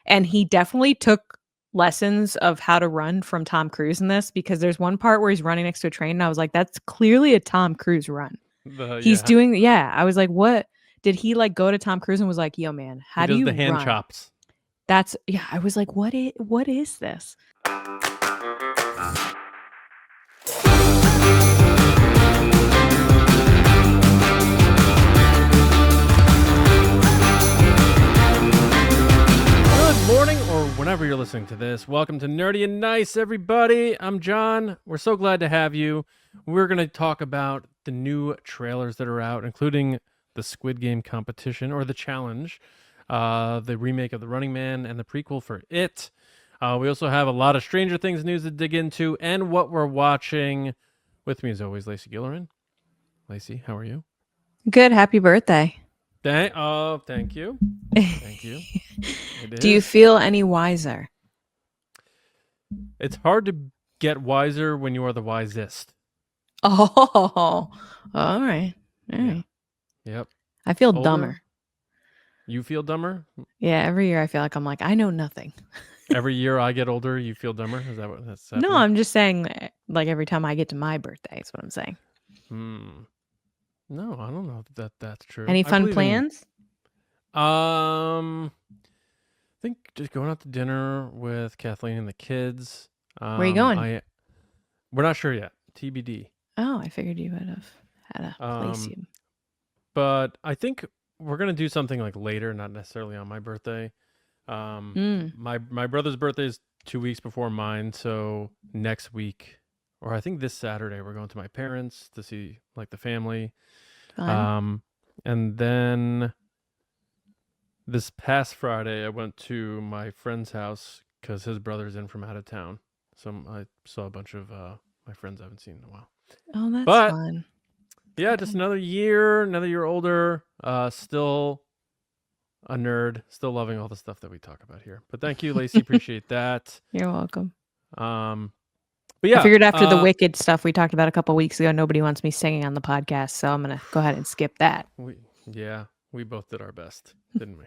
And he definitely took lessons of how to run from Tom Cruise in this, because there's one part where he's running next to a train and I was like, that's clearly a Tom Cruise run. He's doing, I was like, what? Did he like go to Tom Cruise and was like, yo, man, how do you the hand run? chops. That's, I was like, what is this? Morning or whenever you're listening to this, welcome to Nerdy and Nice, everybody. I'm John. We're so glad to have you. We're going to talk about the new trailers that are out, including the Squid Game competition or the challenge, the remake of The Running Man, and the prequel for It. We also have a lot of Stranger Things news to dig into and what we're watching. With me as always, Lacey Gilleran. Lacey, how are you? Good. Happy birthday. Thank you. Thank you. Do you feel any wiser? It's hard to get wiser when you are the wisest. Oh, all right. Yep. I feel dumber. You feel dumber? Yeah, every year I feel like I'm like, I know nothing. Every year I get older, you feel dumber? Is that what that's happening? No, I'm just saying, like, every time I get to my birthday is what I'm saying. No, I don't know that that's true. Any fun plans? I think just going out to dinner with Kathleen and the kids. Where are you going? We're not sure yet. TBD. Oh, I figured you would have had a place. But I think we're gonna do something like later, not necessarily on my birthday. My brother's birthday is 2 weeks before mine, so next week, or I think this Saturday, we're going to my parents to see like the family. Fun. And then this past Friday, I went to my friend's house because his brother's in from out of town. So I saw a bunch of my friends I haven't seen in a while. Oh, that's fun. Yeah, just another year older. Still a nerd. Still loving all the stuff that we talk about here. But thank you, Lacey. Appreciate that. You're welcome. But yeah, I figured after the Wicked stuff we talked about a couple weeks ago, nobody wants me singing on the podcast, so I'm gonna go ahead and skip that. We both did our best, didn't we?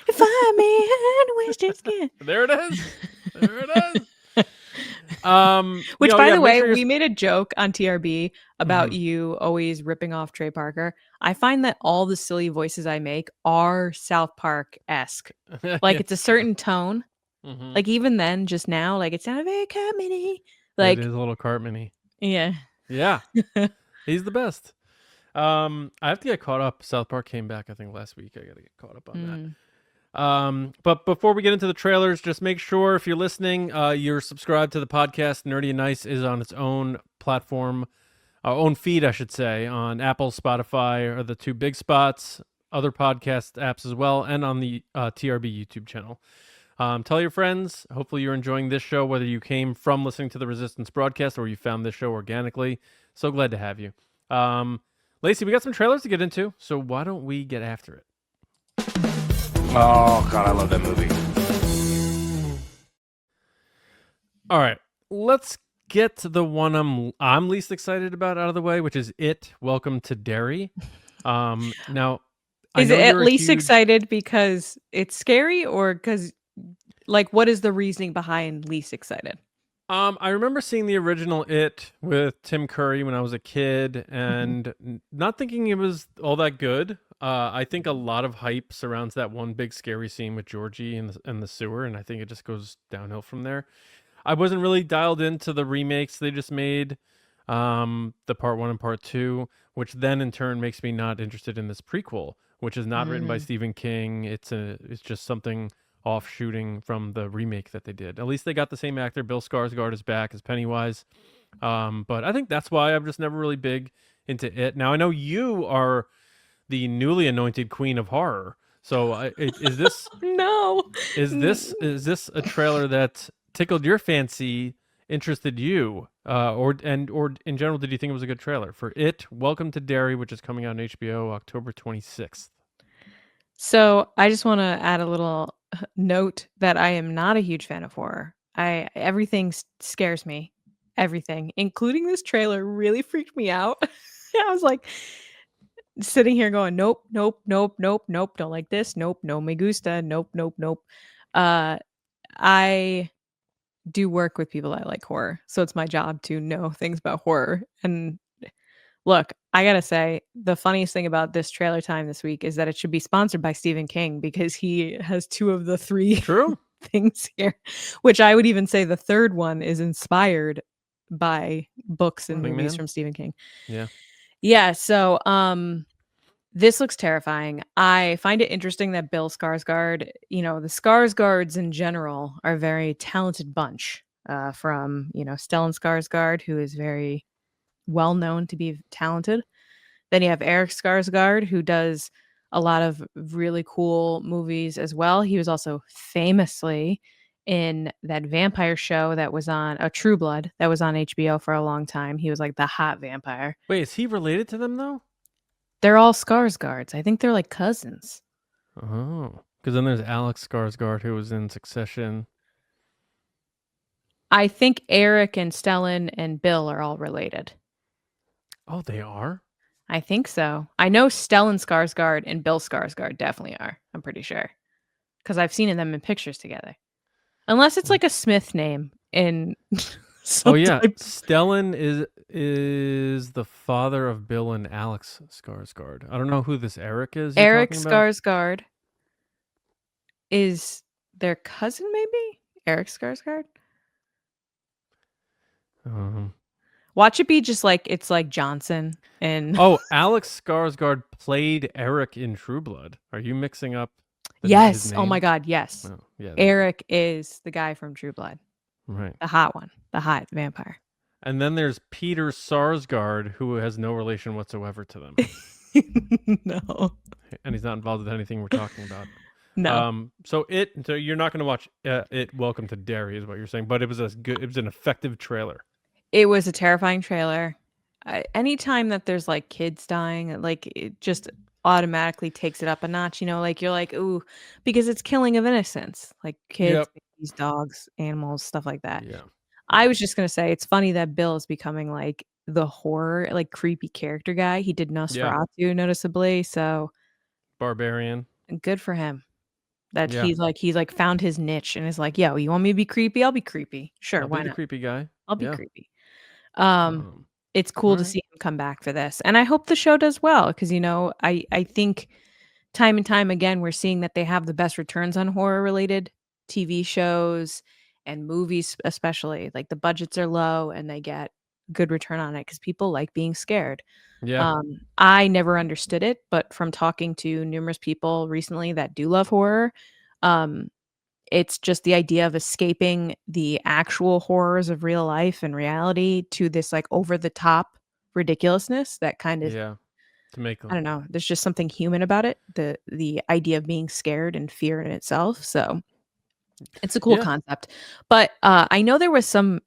If I may waste your skin. There it is. Which, by the way, we made a joke on TRB about you always ripping off Trey Parker. I find that all the silly voices I make are South Park-esque. Like, it's a certain tone. Like, even then, just now, like, it sounded very Cartman-y. Like, it is a little Cartman-y. Yeah. He's the best. I have to get caught up. South Park came back, I think, last week. I got to get caught up on that. But before we get into the trailers, just make sure if you're listening, you're subscribed to the podcast. Nerdy and Nice is on its own platform, our own feed, I should say, on Apple, Spotify are the two big spots, other podcast apps as well, and on the TRB YouTube channel. Tell your friends. Hopefully you're enjoying this show, whether you came from listening to the Resistance broadcast or you found this show organically. So glad to have you. Lacey, we got some trailers to get into, so why don't we get after it? Oh, God, I love that movie. All right, let's get to the one I'm least excited about out of the way, which is It, Welcome to Derry. Now, is it at least excited because it's scary, or because, like, what is the reasoning behind least excited? I remember seeing the original It with Tim Curry when I was a kid and not thinking it was all that good. I think a lot of hype surrounds that one big scary scene with Georgie in the sewer, and I think it just goes downhill from there. I wasn't really dialed into the remakes they just made, the part 1 and part 2, which then in turn makes me not interested in this prequel, which is not written by Stephen King. It's just something offshooting from the remake that they did. At least they got the same actor. Bill Skarsgård is back as Pennywise. But I think that's why I'm just never really big into It. Now, I know you are the newly anointed queen of horror. So is this no? Is this a trailer that tickled your fancy, interested you, or in general, did you think it was a good trailer for It, Welcome to Derry, which is coming out on HBO October 26th? So I just want to add a little note that I am not a huge fan of horror. Everything scares me. Everything, including this trailer, really freaked me out. I was like sitting here going, nope, don't like this. Nope, no me gusta. Nope. I do work with people that like horror, so it's my job to know things about horror. And look, I gotta say, the funniest thing about this trailer time this week is that it should be sponsored by Stephen King because he has 2 of the 3 True. things here, which I would even say the third one is inspired by books and Running movies Man? from Stephen King. Yeah. Yeah, so, this looks terrifying. I find it interesting that Bill Skarsgård, the Skarsgårds in general are a very talented bunch, from, Stellan Skarsgård, who is very well known to be talented. Then you have Eric Skarsgård, who does a lot of really cool movies as well. He was also famously in that vampire show that was on True Blood that was on HBO for a long time. He was like the hot vampire. Wait, is he related to them though? They're all Skarsgårds. I think they're like cousins. Oh, because then there's Alex Skarsgård who was in Succession. I think Eric and Stellan and Bill are all related. Oh, they are? I think so. I know Stellan Skarsgård and Bill Skarsgård definitely are. I'm pretty sure. Because I've seen them in pictures together. Unless it's like a Smith name in Oh yeah, Stellan is the father of Bill and Alex Skarsgård. I don't know who this Eric is. Eric Skarsgård is their cousin, maybe? Eric Skarsgård? Watch it be just like it's like Johnson and Oh, Alex Skarsgård played Eric in True Blood. Are you mixing up yes. Oh my God, yes. Oh, yeah. Eric is the guy from True Blood. Right. The hot one. The hot vampire. And then there's Peter Sarsgaard, who has no relation whatsoever to them. No. And he's not involved with anything we're talking about. No. So you're not going to watch it Welcome to Derry is what you're saying, but it was an effective trailer. It was a terrifying trailer. Anytime that there's like kids dying, like it just automatically takes it up a notch, like you're like, ooh, because it's killing of innocence, like kids, babies, dogs, animals, stuff like that. Yeah. I was just going to say, it's funny that Bill is becoming like the horror, like creepy character guy. He did Nosferatu noticeably. So Barbarian. Good for him. That he's like found his niche and is like, yo, you want me to be creepy? I'll be creepy. Sure. Why I'll be the not? creepy guy. I'll be creepy. It's cool to see him come back for this. And I hope the show does well because, I think time and time again, we're seeing that they have the best returns on horror related TV shows and movies, especially. Like the budgets are low and they get good return on it because people like being scared. Yeah. I never understood it, but from talking to numerous people recently that do love horror, it's just the idea of escaping the actual horrors of real life and reality to this like over the top ridiculousness that kind of to make I don't know, there's just something human about it, the idea of being scared and fear in itself. So it's a cool concept. But I know there was some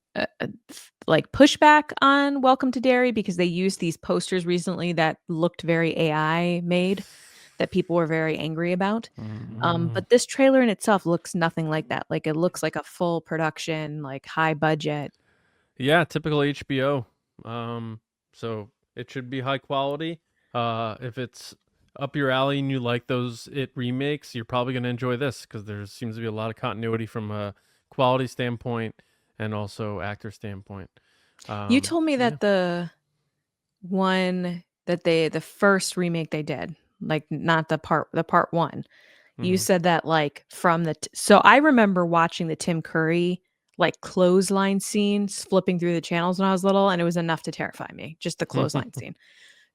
like pushback on Welcome to Derry because they used these posters recently that looked very AI made that people were very angry about. But this trailer in itself looks nothing like that. Like it looks like a full production, like high budget. Yeah, typical HBO. So it should be high quality. If it's up your alley and you like those It remakes, you're probably going to enjoy this because there seems to be a lot of continuity from a quality standpoint and also actor standpoint. You told me that the one that the first remake they did, like not the part one, you said that like from so I remember watching the Tim Curry like clothesline scenes flipping through the channels when I was little, and it was enough to terrify me, just the clothesline scene.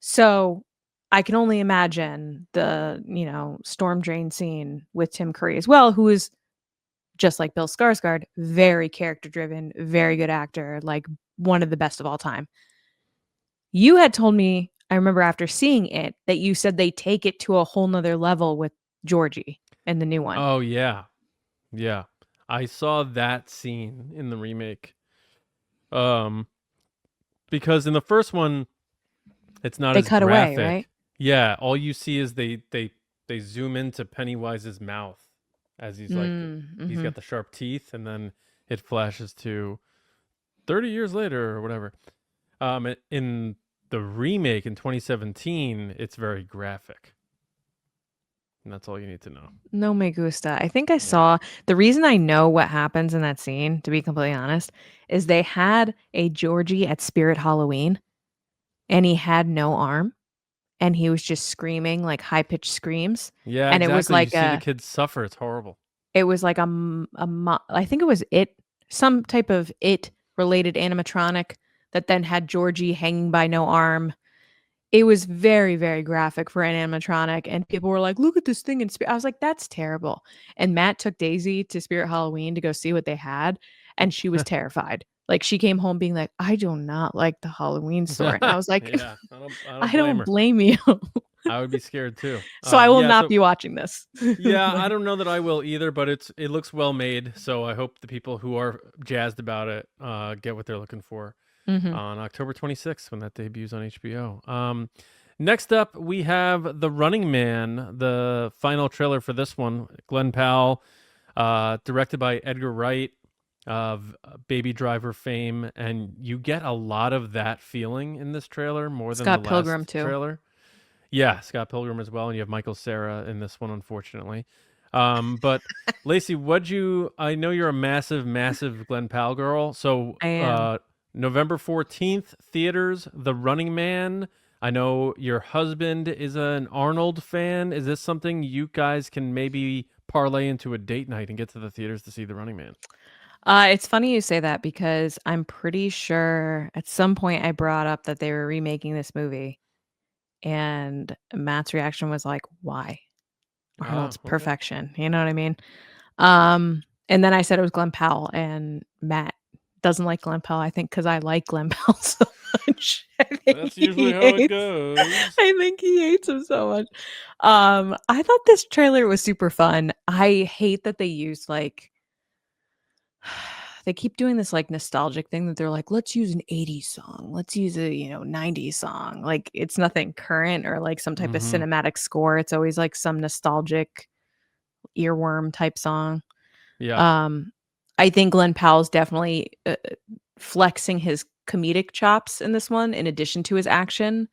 So I can only imagine the, storm drain scene with Tim Curry as well, who is just like Bill Skarsgård, very character driven, very good actor, like one of the best of all time. You had told me, I remember after seeing it, that you said they take it to a whole nother level with Georgie and the new one. Oh, yeah. Yeah. I saw that scene in the remake. Because in the first one, it's not as cut graphic. Away, right? Yeah. All you see is they zoom into Pennywise's mouth as he's like, he's got the sharp teeth, and then it flashes to 30 years later or whatever. In the remake in 2017, it's very graphic. And that's all you need to know. No me gusta. I think I saw the reason I know what happens in that scene, to be completely honest, is they had a Georgie at Spirit Halloween and he had no arm and he was just screaming like high pitched screams. Yeah, And it was exactly. You like see the kids suffer. It's horrible. I think it was some type of related animatronic that then had Georgie hanging by no arm. It was very, very graphic for an animatronic, and people were like, "Look at this thing in Spirit." I was like, "That's terrible." And Matt took Daisy to Spirit Halloween to go see what they had, and she was terrified. Like she came home being like, "I do not like the Halloween store." And I was like, Yeah, I don't "I blame don't her. blame you." I would be scared too. So I will Yeah, not be watching this. yeah, I Like, don't know that I will either, but it looks well made. So I hope the people who are jazzed about it get what they're looking for mhm. on October 26th when that debuts on HBO. Next up, we have The Running Man, the final trailer for this one. Glen Powell, directed by Edgar Wright of Baby Driver fame, and you get a lot of that feeling in this trailer more than the Scott Pilgrim last too. trailer. Yeah, Scott Pilgrim as well, and you have Michael Cera in this one, unfortunately. But Lacey, I know you're a massive, massive Glen Powell girl. So I am. November 14th, theaters, The Running Man. I know your husband is an Arnold fan. Is this something you guys can maybe parlay into a date night and get to the theaters to see The Running Man? It's funny you say that because I'm pretty sure at some point I brought up that they were remaking this movie, and Matt's reaction was like, "Why? Ah, Arnold's okay. perfection." You know what I mean? And then I said it was Glen Powell, and Matt doesn't like Glen Powell, I think, because I like Glen Powell so much. That's usually how it goes. I think he hates him so much. I thought this trailer was super fun. I hate that they used like they keep doing this like nostalgic thing that they're like, let's use an 80s song. Let's use a, 90s song. Like it's nothing current or like some type of Mm-hmm. cinematic score. It's always like some nostalgic earworm type song. Yeah. Um, I think Glen Powell's definitely flexing his comedic chops in this one in addition to his action.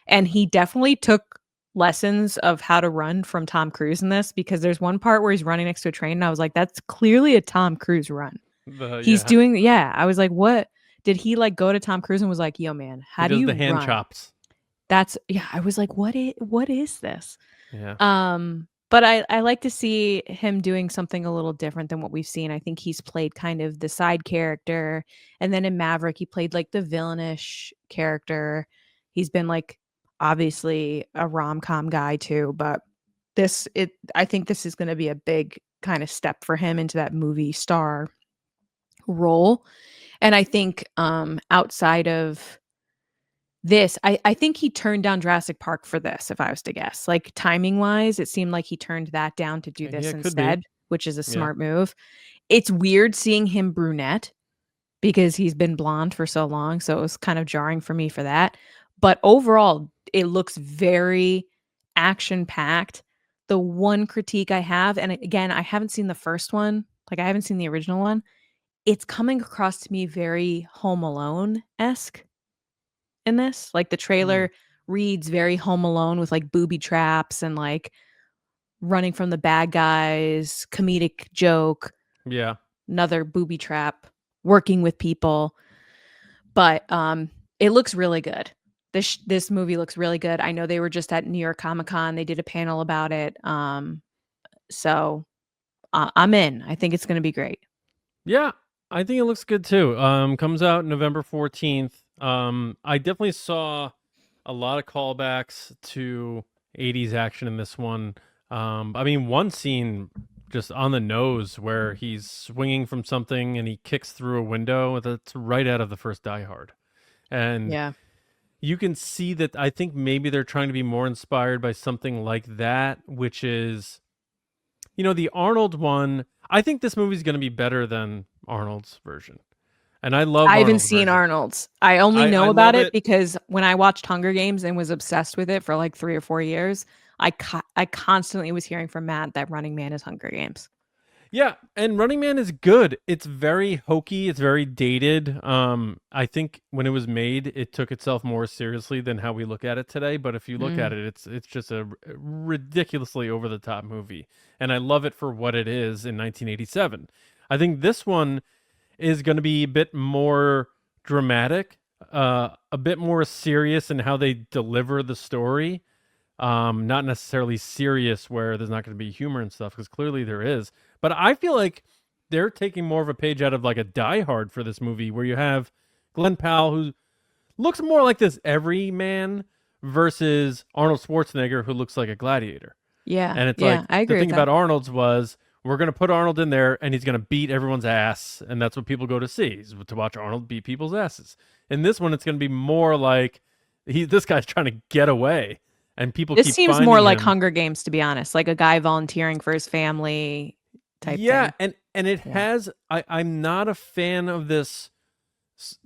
And he definitely took lessons of how to run from Tom Cruise in this because there's one part where he's running next to a train and I was like, that's clearly a Tom Cruise run. He's Yeah. doing I was like, "What?" Did he, like, go to Tom Cruise and was like, "Yo, man, He how do does you the hand run?" chops. I was like, what is this?" Yeah. But I like to see him doing something a little different than what we've seen. I think he's played kind of the side character, and then in Maverick, he played, like, the villainish character. He's been, like, obviously a rom-com guy too, but I think this is gonna be a big kinda step for him into that movie star role. And I think, outside of this, I think he turned down Jurassic Park for this, if I was to guess. Like, timing-wise, it seemed like he turned that down to do Yeah, this it could be. instead, which is a Yeah. smart move. It's weird seeing him brunette because he's been blonde for so long, so it was kind of jarring for me for that. But overall, it looks very action-packed. The one critique I have, and again, I haven't seen the first one, like, I haven't seen the original one, it's coming across to me very Home Alone-esque in this. Like, the Mm. trailer reads very Home Alone with, like, booby traps and, like, running from the bad guys, comedic joke, Yeah. another booby trap, working with people. But, it looks really good. This movie looks really good. I know they were just at New York Comic Con. They did a panel about it. So, I'm in. I think it's gonna be great. Yeah, I think it looks good too. Comes out November 14th. I definitely saw a lot of callbacks to 80s action in this one. I mean, one scene just on the nose where he's swinging from something and he kicks through a window. That's right out of the first Die Hard. And Yeah. you can see that I think maybe they're trying to be more inspired by something like that, which is, the Arnold one. I think this movie's going to be better than Arnold's version. And I love I haven't Arnold's seen version. Arnold's. I only I know about love it it. because when I watched Hunger Games and was obsessed with it for like 3 or 4 years, I constantly was hearing from Matt that Running Man is Hunger Games. Yeah, and Running Man is good. It's very hokey. It's very dated. I think when it was made, it took itself more seriously than how we look at it today. But if you look at it, it's just a ridiculously over the top movie, and I love it for what it is in 1987. I think this one is going to be a bit more dramatic, a bit more serious in how they deliver the story. Not necessarily serious where there's not going to be humor and stuff, because clearly there is. But I feel like they're taking more of a page out of like a Die Hard for this movie, where you have Glen Powell, who looks more like this everyman, versus Arnold Schwarzenegger, who looks like a gladiator. Yeah, And it's yeah, like, I the agree with thing that. about Arnold's was, we're going to put Arnold in there and he's going to beat everyone's ass. And that's what people go to see, is to watch Arnold beat people's asses. In this one, it's going to be more like this guy's trying to get away and people This keep seems more finding like him. Hunger Games, to be honest, like a guy volunteering for his family type Yeah. thing. And it Yeah. has, I'm not a fan of this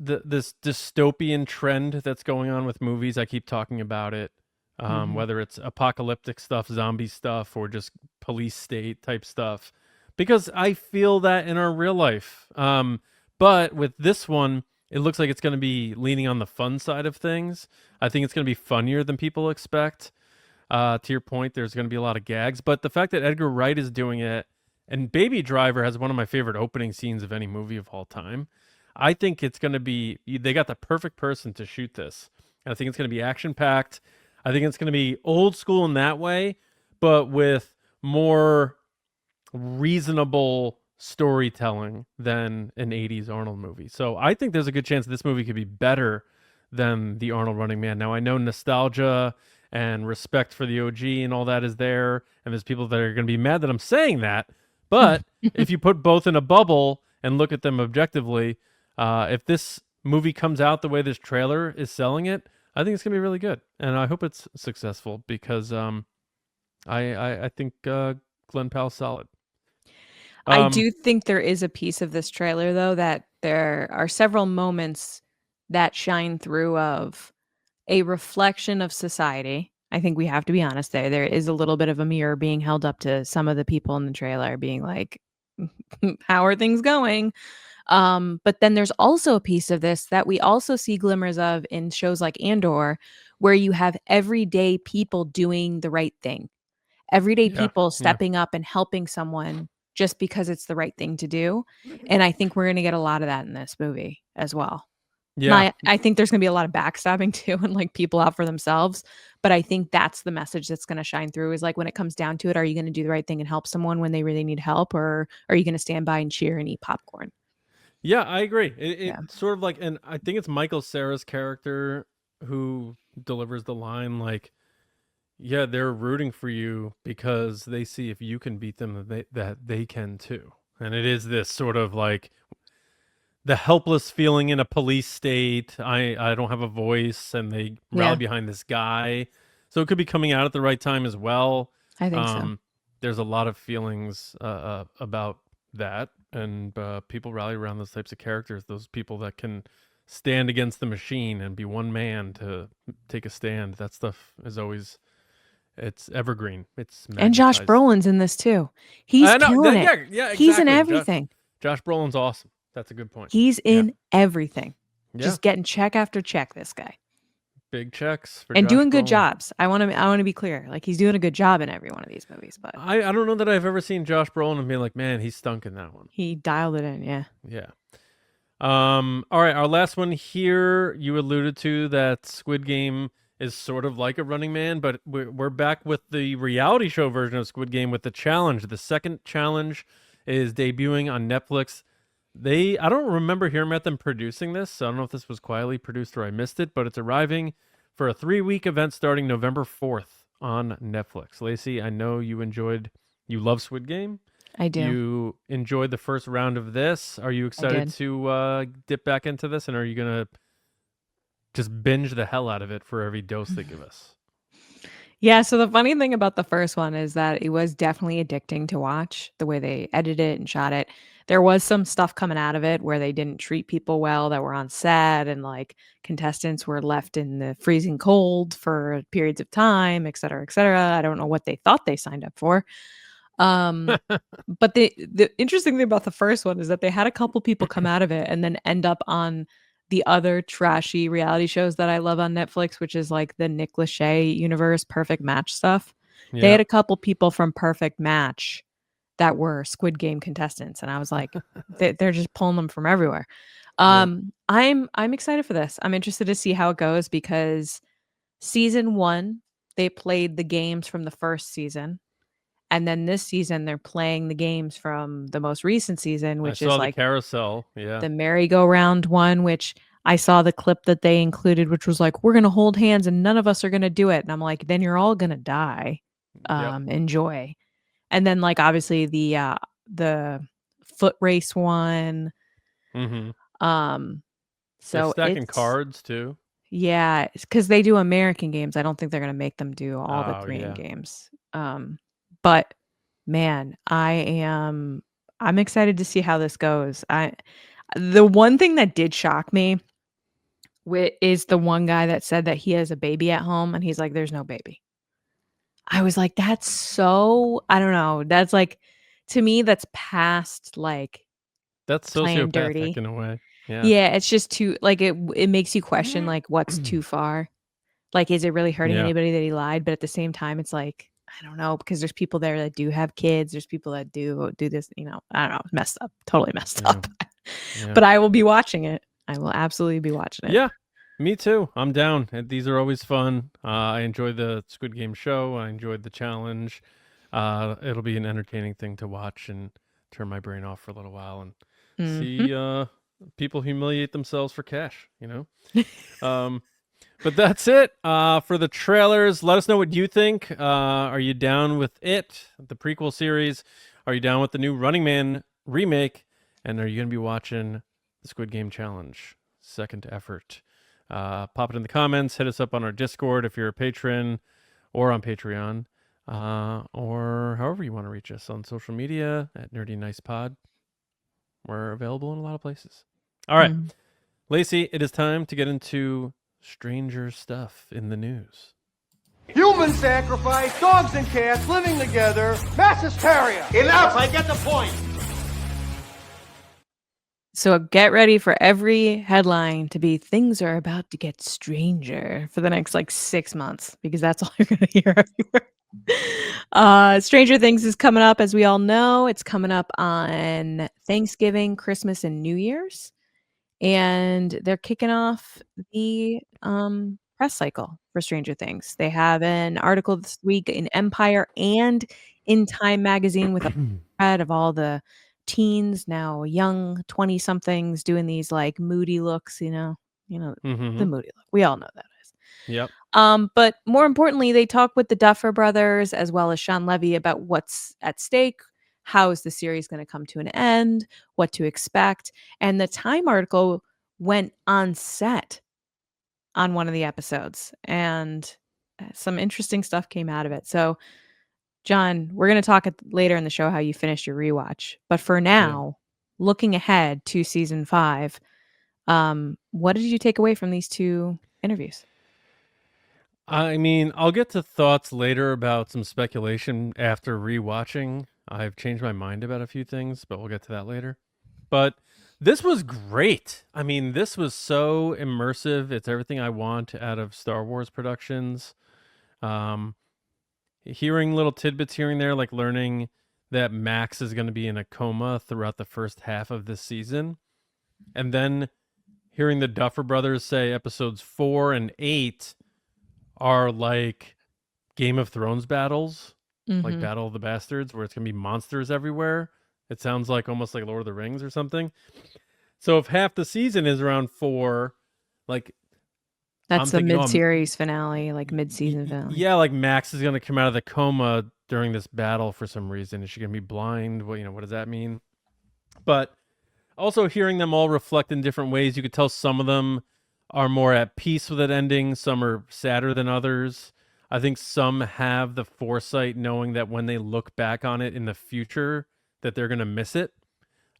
dystopian trend that's going on with movies. I keep talking about it. Whether it's apocalyptic stuff, zombie stuff, or just police state type stuff, because I feel that in our real life. But with this one, it looks like it's going to be leaning on the fun side of things. I think it's going to be funnier than people expect. To your point, there's going to be a lot of gags, but the fact that Edgar Wright is doing it, and Baby Driver has one of my favorite opening scenes of any movie of all time. I think it's going to be, they got the perfect person to shoot this. I think it's going to be action packed. I think it's going to be old school in that way, but with more reasonable storytelling than an 80s Arnold movie. So I think there's a good chance this movie could be better than the Arnold Running Man. Now, I know nostalgia and respect for the OG and all that is there, and there's people that are going to be mad that I'm saying that. But if you put both in a bubble and look at them objectively, if this movie comes out the way this trailer is selling it, I think it's gonna be really good, and I hope it's successful, because I think Glen Powell's solid. I Um, do think there is a piece of this trailer, though, that there are several moments that shine through of a reflection of society. I think we have to be honest there. There is a little bit of a mirror being held up to some of the people in the trailer being like, how are things going? But then there's also a piece of this that we also see glimmers of in shows like Andor, where you have everyday people doing the right thing, everyday yeah, people yeah, stepping up and helping someone just because it's the right thing to do. And I think we're going to get a lot of that in this movie as well. yeah, Now, I think there's going to be a lot of backstabbing too, and like people out for themselves. But I think that's the message that's going to shine through, is like, when it comes down to it, are you going to do the right thing and help someone when they really need help? Or are you going to stand by and cheer and eat popcorn? yeah. I agree. It Yeah. sort of like, and I think it's Michael Cera's character who delivers the line like, "Yeah, they're rooting for you because they see if you can beat them, that they can too." And it is this sort of like the helpless feeling in a police state. I don't have a voice, and they rally Yeah, behind this guy. So it could be coming out at the right time as well. I think so. Um, there's a lot of feelings about that, and people rally around those types of characters. Those people that can stand against the machine and be one man to take a stand. That stuff is always, it's evergreen. It's And Josh magnetized. Brolin's in this too. He's I know. killing it. Yeah, yeah, He's in exactly. everything. Josh Brolin's awesome. That's a good point. He's Yeah, in everything. yeah. Just getting check after check, this guy. Big checks for And Josh doing good Brolin. jobs. I want to be clear. Like, he's doing a good job in every one of these movies, but I don't know that I've ever seen Josh Brolin and be like, man, he stunk in that one. he dialed it in, yeah. Yeah. All right, our last one here. You alluded to that Squid Game is sort of like a Running Man, but we're back with the reality show version of Squid Game with the challenge. The second challenge is debuting on Netflix. I don't remember hearing about them producing this, so I don't know if this was quietly produced or I missed it, but it's arriving for a 3-week event starting November 4th on Netflix. Lacey, I know you love Squid Game. I do. You enjoyed the first round of this. Are you excited to dip back into this, and are you going to just binge the hell out of it for every dose they give us? Yeah, so the funny thing about the first one is that it was definitely addicting to watch, the way they edited it and shot it. There was some stuff coming out of it where they didn't treat people well that were on set, and like contestants were left in the freezing cold for periods of time, et cetera, et cetera. I don't know what they thought they signed up for. But the interesting thing about the first one is that they had a couple people come out of it and then end up on the other trashy reality shows that I love on Netflix, which is like the Nick Lachey universe, Perfect Match stuff. They Yeah. had a couple people from Perfect Match that were Squid Game contestants, and I was like, they're just pulling them from everywhere. I'm excited for this. I'm interested to see how it goes because season 1, they played the games from the first season. And then this season, they're playing the games from the most recent season, I which saw is the like carousel. Yeah. the merry-go-round one, which I saw the clip that they included, which was like, we're going to hold hands and none of us are going to do it. And I'm like, then you're all going to die. Yep. Enjoy. And then like, obviously the foot race one. They're So stacking it's, cards too. yeah, because they do American games. I don't think they're going to make them do all the Oh, Korean yeah. games. But man, I'm excited to see how this goes. The one thing that did shock me is the one guy that said that he has a baby at home and he's like, there's no baby. I was like, that's so, I don't know. That's like, to me, that's past like That's playing sociopathic dirty. in a way. Yeah. Yeah, it's just too like it makes you question like what's too far. Like, is it really hurting Yeah. anybody that he lied? But at the same time, it's like, I don't know, because there's people there that do have kids. There's people that do this, I don't know, messed up, totally messed up. Yeah. But I will be watching it. I will absolutely be watching it. Yeah. Me too. I'm down. These are always fun. I enjoy the Squid Game show. I enjoyed the challenge. It'll be an entertaining thing to watch and turn my brain off for a little while and see people humiliate themselves for cash, But that's it for the trailers. Let us know what you think. Are you down with it, the prequel series? Are you down with the new Running Man remake? And are you going to be watching the Squid Game challenge? Second effort. Pop it in the comments. Hit us up on our Discord if you're a patron or on Patreon. Or however you want to reach us on social media at Nerdy Nice Pod. We're available in a lot of places. All right. Lacey, it is time to get into stranger stuff in the news. Human sacrifice, dogs and cats living together, mass hysteria. Enough, I get the point. So get ready for every headline to be things are about to get stranger for the next like 6 months, because that's all you're going to hear everywhere. Stranger Things is coming up, as we all know. It's coming up on Thanksgiving, Christmas, and New Year's. And they're kicking off the press cycle for Stranger Things. They have an article this week in Empire and in Time magazine with a spread of all the teens, now young 20-somethings, doing these like moody looks, the moody look. We all know that is. Yep. But more importantly, they talk with the Duffer Brothers as well as Sean Levy about what's at stake. How is the series going to come to an end? What to expect? And the Time article went on set on one of the episodes, and some interesting stuff came out of it. So, John, we're going to talk later in the show how you finished your rewatch. But for now, looking ahead to season 5, what did you take away from these 2 interviews? I mean, I'll get to thoughts later about some speculation after rewatching. I've changed my mind about a few things, but we'll get to that later. But this was great. I mean, this was so immersive. It's everything I want out of Star Wars productions. Hearing little tidbits here and there, like learning that Max is going to be in a coma throughout the first half of this season. And then hearing the Duffer Brothers say episodes 4 and 8 are like Game of Thrones battles, like Battle of the Bastards, where it's going to be monsters everywhere. It sounds like almost like Lord of the Rings or something. So if half the season is around 4, like that's the mid-series finale, like mid-season finale. Yeah, like Max is going to come out of the coma during this battle for some reason. Is she going to be blind? Well, what does that mean? But also hearing them all reflect in different ways, you could tell some of them are more at peace with that ending. Some are sadder than others. I think some have the foresight knowing that when they look back on it in the future, that they're going to miss it.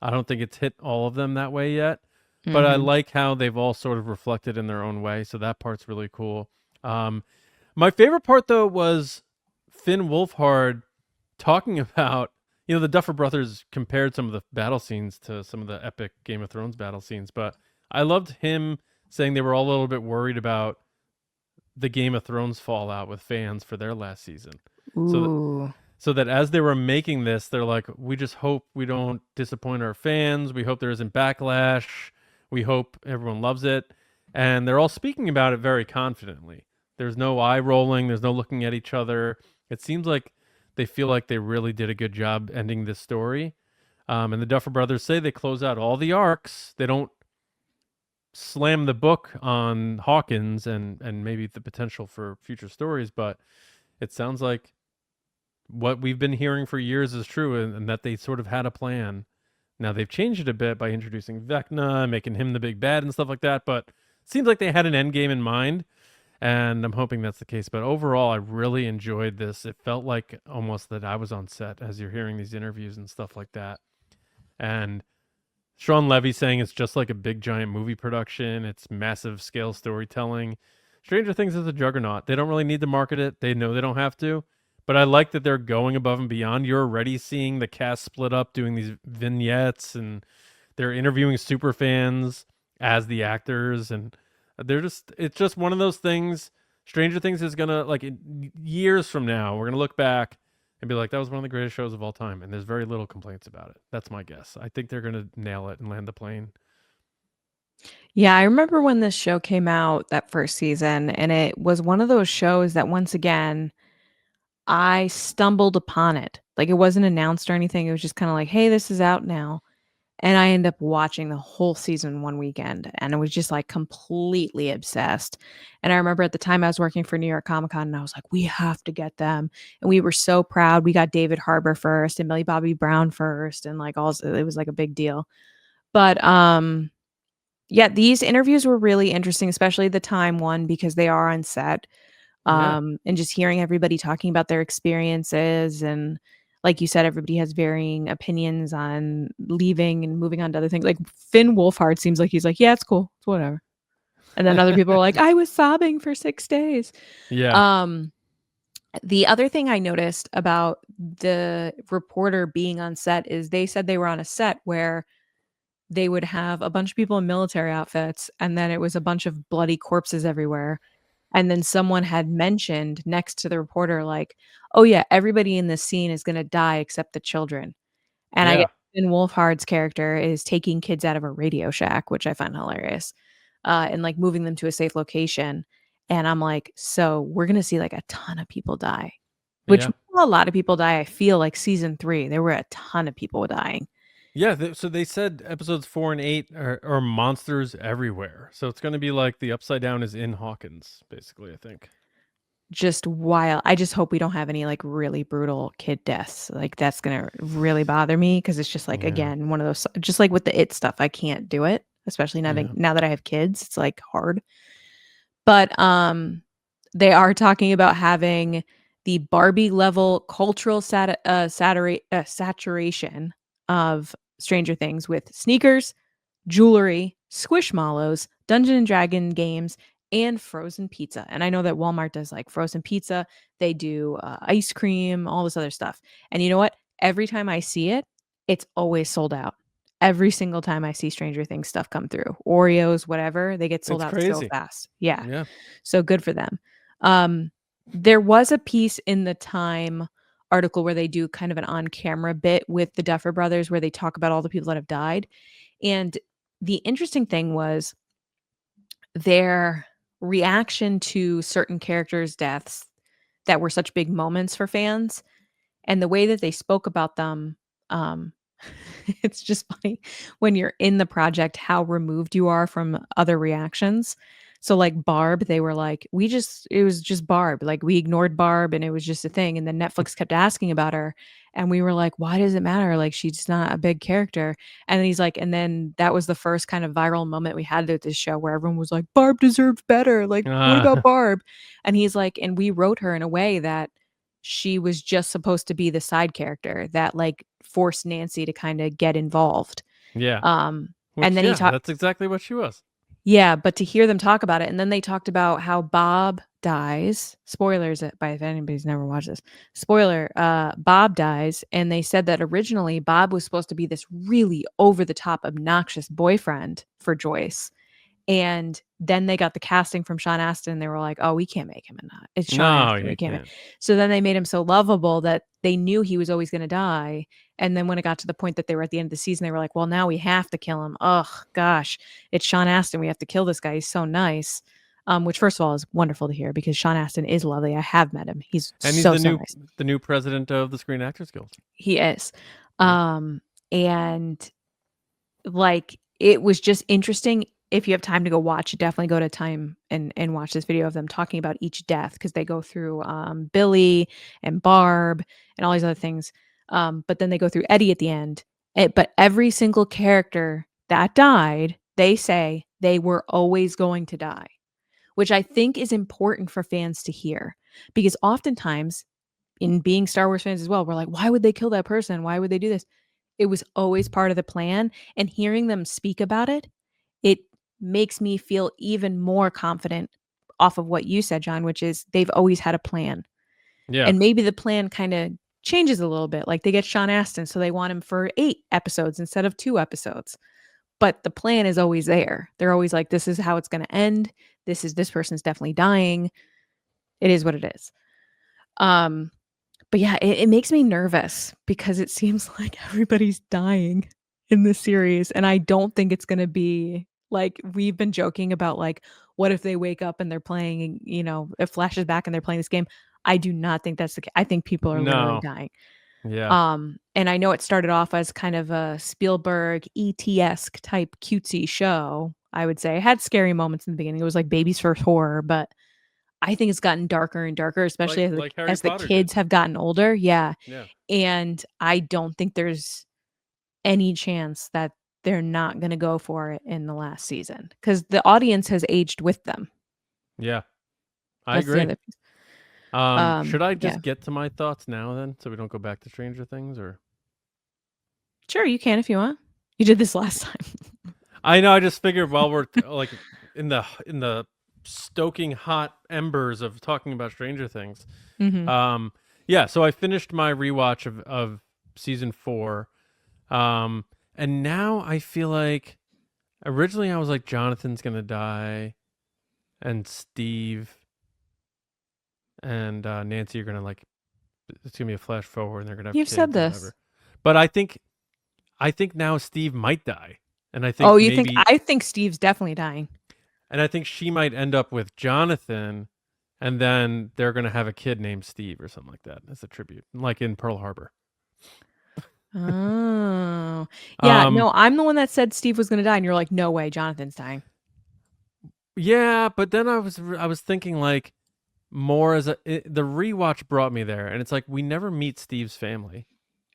I don't think it's hit all of them that way yet. But I like how they've all sort of reflected in their own way. So that part's really cool. My favorite part, though, was Finn Wolfhard talking about, the Duffer Brothers compared some of the battle scenes to some of the epic Game of Thrones battle scenes, but I loved him saying they were all a little bit worried about the Game of Thrones fallout with fans for their last season. Ooh. So that as they were making this, they're like, we just hope we don't disappoint our fans. We hope there isn't backlash. We hope everyone loves it. And they're all speaking about it very confidently. There's no eye rolling. There's no looking at each other. It seems like they feel like they really did a good job ending this story. And the Duffer Brothers say they close out all the arcs. They don't slam the book on Hawkins and maybe the potential for future stories, but it sounds like what we've been hearing for years is true, and that they sort of had a plan. Now they've changed it a bit by introducing Vecna, making him the big bad and stuff like that, but it seems like they had an end game in mind, and I'm hoping that's the case. But overall, I really enjoyed this. It felt like almost that I was on set as you're hearing these interviews and stuff like that. And Sean Levy saying it's just like a big giant movie production. It's massive scale storytelling. Stranger Things is a juggernaut. They don't really need to market it. They know they don't have to. But I like that they're going above and beyond. You're already seeing the cast split up, doing these vignettes, and they're interviewing super fans as the actors. And it's just one of those things. Stranger Things is going to, like, years from now, we're going to look back and be like, that was one of the greatest shows of all time. And there's very little complaints about it. That's my guess. I think they're going to nail it and land the plane. Yeah, I remember when this show came out, that first season, and it was one of those shows that, once again, I stumbled upon it. Like, it wasn't announced or anything. It was just kind of like, hey, this is out now. And I ended up watching the whole season one weekend, and I was just like completely obsessed. And I remember at the time I was working for New York Comic Con, and I was like, we have to get them. And we were so proud. We got David Harbour first and Millie Bobby Brown first. And like, also, it was like a big deal. But yeah, these interviews were really interesting, especially the time one, because they are on set. And just hearing everybody talking about their experiences, and like you said, everybody has varying opinions on leaving and moving on to other things. Like Finn Wolfhard seems like he's like, yeah, it's cool, it's whatever. And then other people are like, I was sobbing for 6 days. Yeah. The other thing I noticed about the reporter being on set is they said they were on a set where they would have a bunch of people in military outfits, and then it was a bunch of bloody corpses everywhere. And then someone had mentioned next to the reporter, like, oh yeah, everybody in this scene is going to die except the children. And I guess Finn Wolfhard's character is taking kids out of a Radio Shack, which I find hilarious, and like moving them to a safe location. And I'm like, so we're going to see like a ton of people die, which a lot of people die. I feel like season 3, there were a ton of people dying. Yeah, so they said episodes 4 and 8 are monsters everywhere. So it's going to be like the Upside Down is in Hawkins, basically, I think. Just wild. I just hope we don't have any like really brutal kid deaths. Like that's going to really bother me, because it's just like, again, one of those, just like with the It stuff, I can't do it, especially now that I have kids. It's like hard. But they are talking about having the Barbie level cultural saturation of Stranger Things with sneakers, jewelry, squishmallows, Dungeon and Dragon games, and frozen pizza. And I know that Walmart does like frozen pizza. They do ice cream, all this other stuff. And you know what? Every time I see it, it's always sold out. Every single time I see Stranger Things stuff come through, Oreos, whatever, they get sold out so fast. Yeah. So good for them. There was a piece in the Time article where they do kind of an on-camera bit with the Duffer Brothers where they talk about all the people that have died. And the interesting thing was their reaction to certain characters' deaths that were such big moments for fans, and the way that they spoke about them. It's just funny when you're in the project how removed you are from other reactions. So like Barb, they were like, it was just Barb. Like we ignored Barb and it was just a thing. And then Netflix kept asking about her. And we were like, why does it matter? Like she's not a big character. And then he's like, and then that was the first kind of viral moment we had at this show where everyone was like, Barb deserves better. Like, what about Barb? And he's like, and we wrote her in a way that she was just supposed to be the side character that like forced Nancy to kind of get involved. Yeah. And then he talked. That's exactly what she was. Yeah, but to hear them talk about it, and then they talked about how Bob dies. Spoilers if anybody's never watched this. Spoiler, Bob dies, and they said that originally Bob was supposed to be this really over the top obnoxious boyfriend for Joyce. And then they got the casting from Sean Astin, and they were like, "Oh, we can't make him it's Sean No, Astin, we you can't can't. So then they made him so lovable that they knew he was always gonna die, and then when it got to the point that they were at the end of the season, they were like, "Well, now we have to kill him. Ugh, gosh, it's Sean Astin, we have to kill this guy, he's so nice." Which first of all is wonderful to hear because Sean Astin is lovely, I have met him. He's And he's so the nice. new president of the Screen Actors Guild. He is. Yeah. And like, it was just interesting. If you have time to go watch it, definitely go to time and watch this video of them talking about each death because they go through Billy and Barb and all these other things. But then they go through Eddie at the end. But every single character that died, they say they were always going to die, which I think is important for fans to hear because oftentimes, in being Star Wars fans as well, we're like, why would they kill that person? Why would they do this? It was always part of the plan. And hearing them speak about it, it makes me feel even more confident off of what you said, John, which is they've always had a plan. Yeah. And maybe the plan kind of changes a little bit. Like they get Sean Astin, so they want him for 8 episodes instead of 2 episodes. But the plan is always there. They're always like, this is how it's going to end. This person's definitely dying. It is what it is. But yeah, it makes me nervous because it seems like everybody's dying in this series. And I don't think it's going to be like we've been joking about, like, what if they wake up and they're playing, it flashes back and they're playing this game. I do not think that's the case. I think people are literally dying. Yeah. And I know it started off as kind of a Spielberg ET-esque type cutesy show, I would say. It had scary moments in the beginning. It was like baby's first horror, but I think it's gotten darker and darker, especially as the kids have gotten older. Yeah. Yeah. And I don't think there's any chance that they're not going to go for it in the last season because the audience has aged with them. Yeah. I agree. Should I just Yeah. get to my thoughts now then so we don't go back to Stranger Things or? Sure, you can if you want. You did this last time. I know. I just figured while we're like in the stoking hot embers of talking about Stranger Things. Mm-hmm. Yeah, so I finished my rewatch of season 4. And now I feel like originally I was like Jonathan's gonna die and Steve and Nancy are gonna it's gonna be a flash forward and they're gonna have You've kids said this. whatever. But I think now Steve might die. And I think I think Steve's definitely dying. And I think she might end up with Jonathan, and then they're going to have a kid named Steve or something like that as a tribute, like in Pearl Harbor. Oh. Yeah, no, I'm the one that said Steve was going to die, and you're like, no way, Jonathan's dying. Yeah, but then I was thinking like more as the rewatch brought me there, and it's like we never meet Steve's family.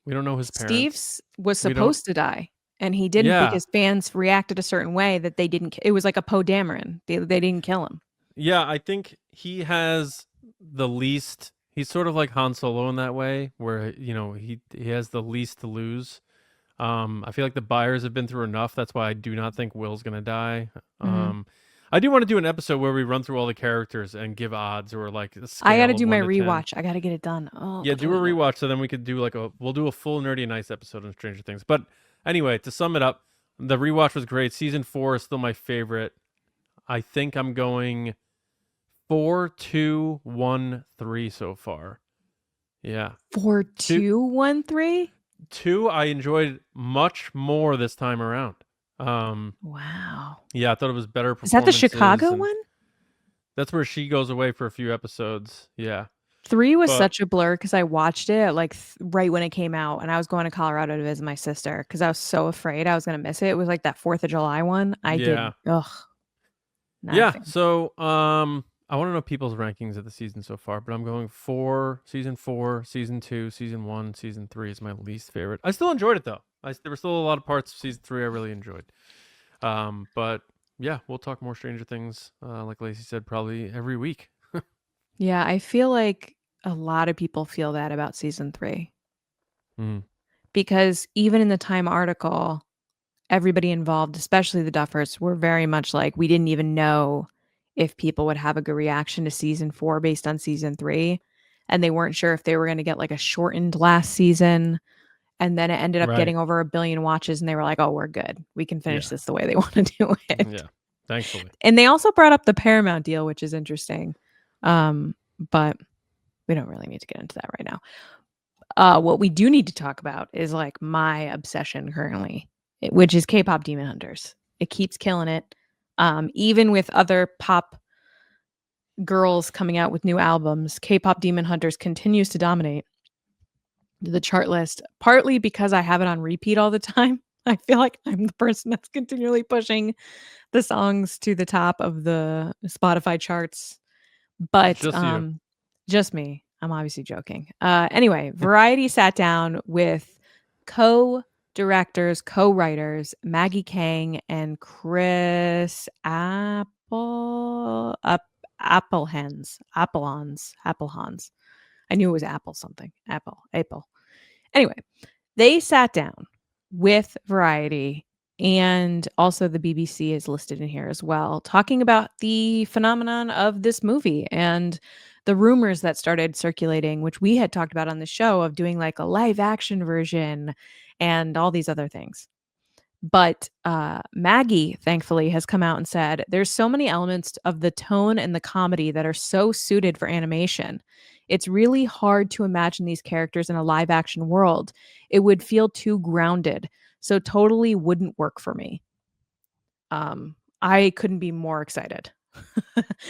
We don't know his parents. Steve's was supposed to die. And he didn't because fans reacted a certain way that they didn't. It was like a Poe Dameron. They didn't kill him. Yeah, I think he has the least. He's sort of like Han Solo in that way, where he has the least to lose. I feel like the buyers have been through enough. That's why I do not think Will's gonna die. Mm-hmm. I do want to do an episode where we run through all the characters and give odds or like. I got to do my rewatch. I got to get it done. Oh, yeah, do a rewatch so then we could do we'll do a full Nerdy and Nice episode on Stranger Things, but. Anyway, to sum it up, the rewatch was great. Season 4 is still my favorite. I think I'm going 4, 2, 1, 3 so far. Yeah. 4, 2, 1, 3? 2, I enjoyed much more this time around. Wow. Yeah, I thought it was better performances. Is that the Chicago one? That's where she goes away for a few episodes. Yeah. 3 was such a blur because I watched it like right when it came out, and I was going to Colorado to visit my sister because I was so afraid I was going to miss it. It was like that 4th of July one. I did. Ugh. Yeah. So I want to know people's rankings of the season so far, but I'm going season 4, season 2, season 1, season 3 is my least favorite. I still enjoyed it though. There were still a lot of parts of season 3 I really enjoyed. But yeah, we'll talk more Stranger Things, like Lacey said, probably every week. Yeah, I feel like a lot of people feel that about season 3. Mm. Because even in the Time article, everybody involved, especially the Duffers, were very much like, we didn't even know if people would have a good reaction to season 4 based on season 3. And they weren't sure if they were going to get like a shortened last season. And then it ended up getting over 1 billion watches. And they were like, oh, we're good. We can finish this the way they want to do it. Yeah, thankfully. And they also brought up the Paramount deal, which is interesting. But we don't really need to get into that right now. What we do need to talk about is like my obsession currently, which is K-pop Demon Hunters. It keeps killing it. Even with other pop girls coming out with new albums, K-pop Demon Hunters continues to dominate the chart list, partly because I have it on repeat all the time. I feel like I'm the person that's continually pushing the songs to the top of the Spotify charts. But just me. I'm obviously joking. Anyway, Variety sat down with co-directors, co-writers Maggie Kang and Chris Applehans. I knew it was Apple something. Apple. Anyway, they sat down with Variety, and also the BBC is listed in here as well, talking about the phenomenon of this movie and the rumors that started circulating, which we had talked about on the show, of doing like a live action version and all these other things. But Maggie, thankfully, has come out and said there's so many elements of the tone and the comedy that are so suited for animation. It's really hard to imagine these characters in a live action world. It would feel too grounded, so totally wouldn't work for me. I couldn't be more excited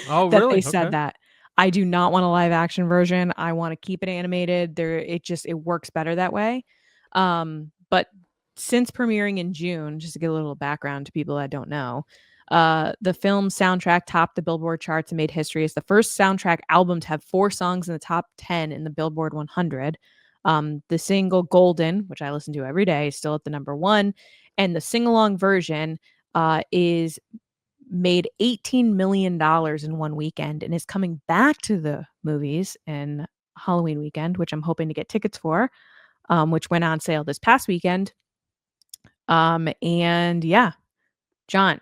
that they said that. I do not want a live action version. I want to keep it animated. It works better that way. But since premiering in June, just to get a little background to people that don't know, the film soundtrack topped the Billboard charts and made history as the first soundtrack album to have 4 songs in the top 10 in the Billboard 100. The single Golden, which I listen to every day, is still at the number 1. And the sing-along version is made $18 million in one weekend and is coming back to the movies in Halloween weekend, which I'm hoping to get tickets for, which went on sale this past weekend. And yeah, John,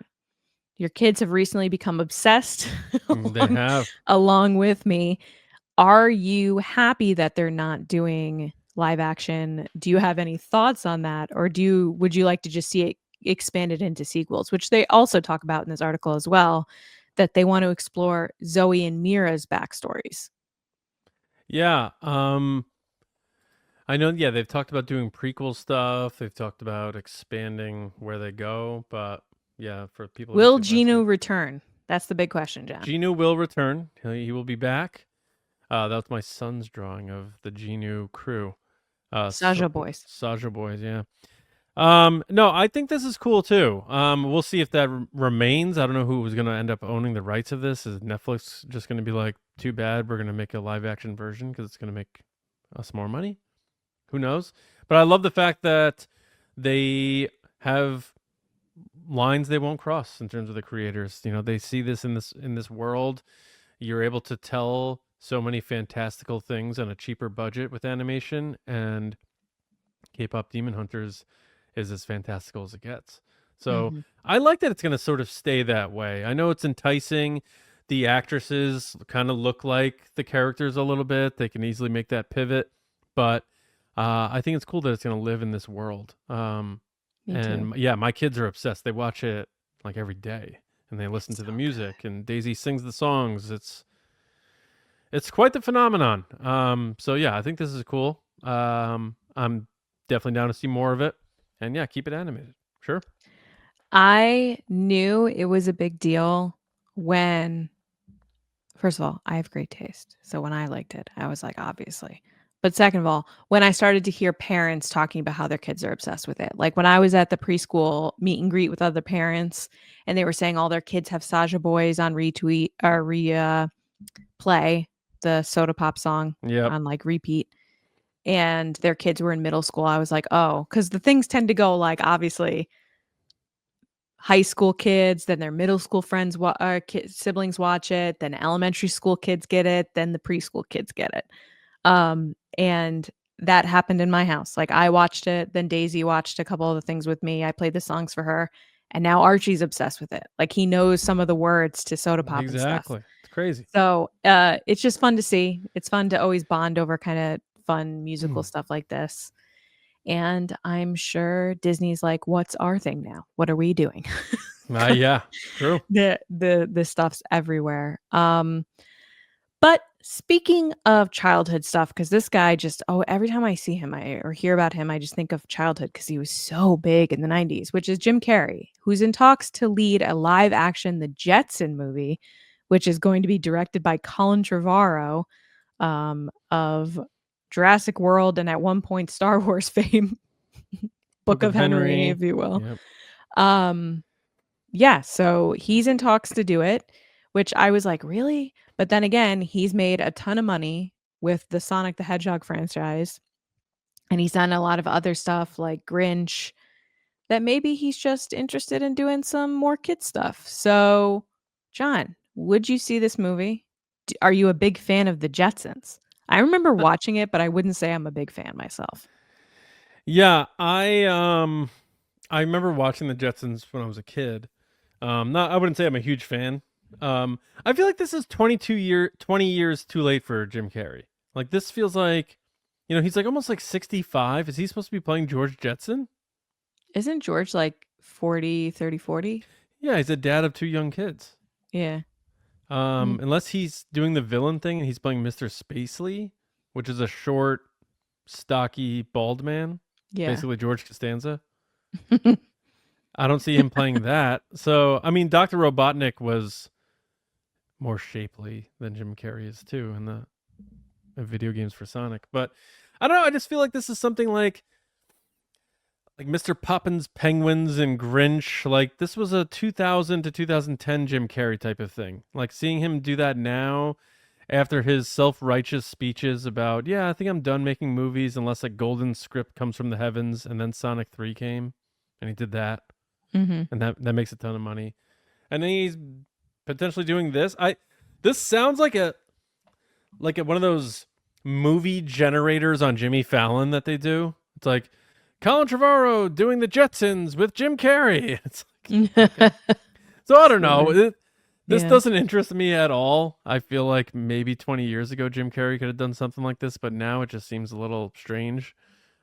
your kids have recently become obsessed along with me. Are you happy that they're not doing live action? Do you have any thoughts on that? Or would you like to just see it expanded into sequels, which they also talk about in this article as well, that they want to explore Zoe and Mira's backstories? Yeah. I know, they've talked about doing prequel stuff. They've talked about expanding where they go, but yeah, for people. Will Genu return? That's the big question, John. Genu will return. He will be back. That was my son's drawing of the Genu crew. SHAH Boys. SHAH Boys, yeah. No, I think this is cool too. We'll see if that remains. I don't know who was going to end up owning the rights of this. Is Netflix just going to be like, too bad, we're going to make a live action version because it's going to make us more money? Who knows? But I love the fact that they have lines they won't cross in terms of the creators. You know, they see this in this world. You're able to tell so many fantastical things on a cheaper budget with animation, and K-pop Demon Hunters is as fantastical as it gets. So I like that it's going to sort of stay that way. I know it's enticing. The actresses kind of look like the characters a little bit. They can easily make that pivot, but I think it's cool that it's going to live in this world. And yeah, my kids are obsessed. They watch it like every day, and they listen to the music, and Daisy sings the songs. It's quite the phenomenon. So yeah, I think this is cool. I'm definitely down to see more of it, and yeah, keep it animated. Sure. I knew it was a big deal when, first of all, I have great taste. So when I liked it, I was like, obviously. But second of all, when I started to hear parents talking about how their kids are obsessed with it, like when I was at the preschool meet and greet with other parents, and they were saying all their kids have SHAH Boys on replay, the Soda Pop song on like repeat, and their kids were in middle school, I was like, oh, because the things tend to go like, obviously, high school kids, then their middle school friends, siblings watch it, then elementary school kids get it, then the preschool kids get it. And that happened in my house. Like I watched it, then Daisy watched a couple of the things with me. I played the songs for her, and now Archie's obsessed with it. Like he knows some of the words to Soda Pop and stuff. Exactly. It's crazy. So it's just fun to see. It's fun to always bond over kind of fun musical stuff like this. And I'm sure Disney's like, what's our thing now? What are we doing? Yeah, true. The stuff's everywhere. But speaking of childhood stuff, because this guy just, every time I see him or hear about him, I just think of childhood because he was so big in the 90s, which is Jim Carrey, who's in talks to lead a live action The Jetson movie, which is going to be directed by Colin Trevorrow of Jurassic World and at one point Star Wars fame, Book of Henry, if you will. Yep. Yeah, so he's in talks to do it, which I was like, really? But then again, he's made a ton of money with the Sonic the Hedgehog franchise, and he's done a lot of other stuff like Grinch, that maybe he's just interested in doing some more kid stuff. So, John, would you see this movie? Are you a big fan of the Jetsons? I remember watching it, but I wouldn't say I'm a big fan myself. Yeah, I remember watching the Jetsons when I was a kid. I wouldn't say I'm a huge fan. I feel like this is 20 years too late for Jim Carrey. Like this feels like, he's like almost like 65. Is he supposed to be playing George Jetson? Isn't George like 40? Yeah, he's a dad of 2 young kids. Yeah. Unless he's doing the villain thing and he's playing Mr. Spacely, which is a short, stocky, bald man. Yeah. Basically George Costanza. I don't see him playing that. So, I mean, Dr. Robotnik was more shapely than Jim Carrey is too in the video games for Sonic. But I don't know. I just feel like this is something like Mr. Poppins, Penguins, and Grinch. Like this was a 2000 to 2010 Jim Carrey type of thing. Like seeing him do that now after his self-righteous speeches about, I think I'm done making movies unless a golden script comes from the heavens, and then Sonic 3 came and he did that. And that makes a ton of money. And then he's potentially doing this. This sounds like one of those movie generators on Jimmy Fallon that they do. It's like Colin Trevorrow doing the Jetsons with Jim Carrey. It's like, okay. So I don't know. This doesn't interest me at all. I feel like maybe 20 years ago Jim Carrey could have done something like this, but now it just seems a little strange.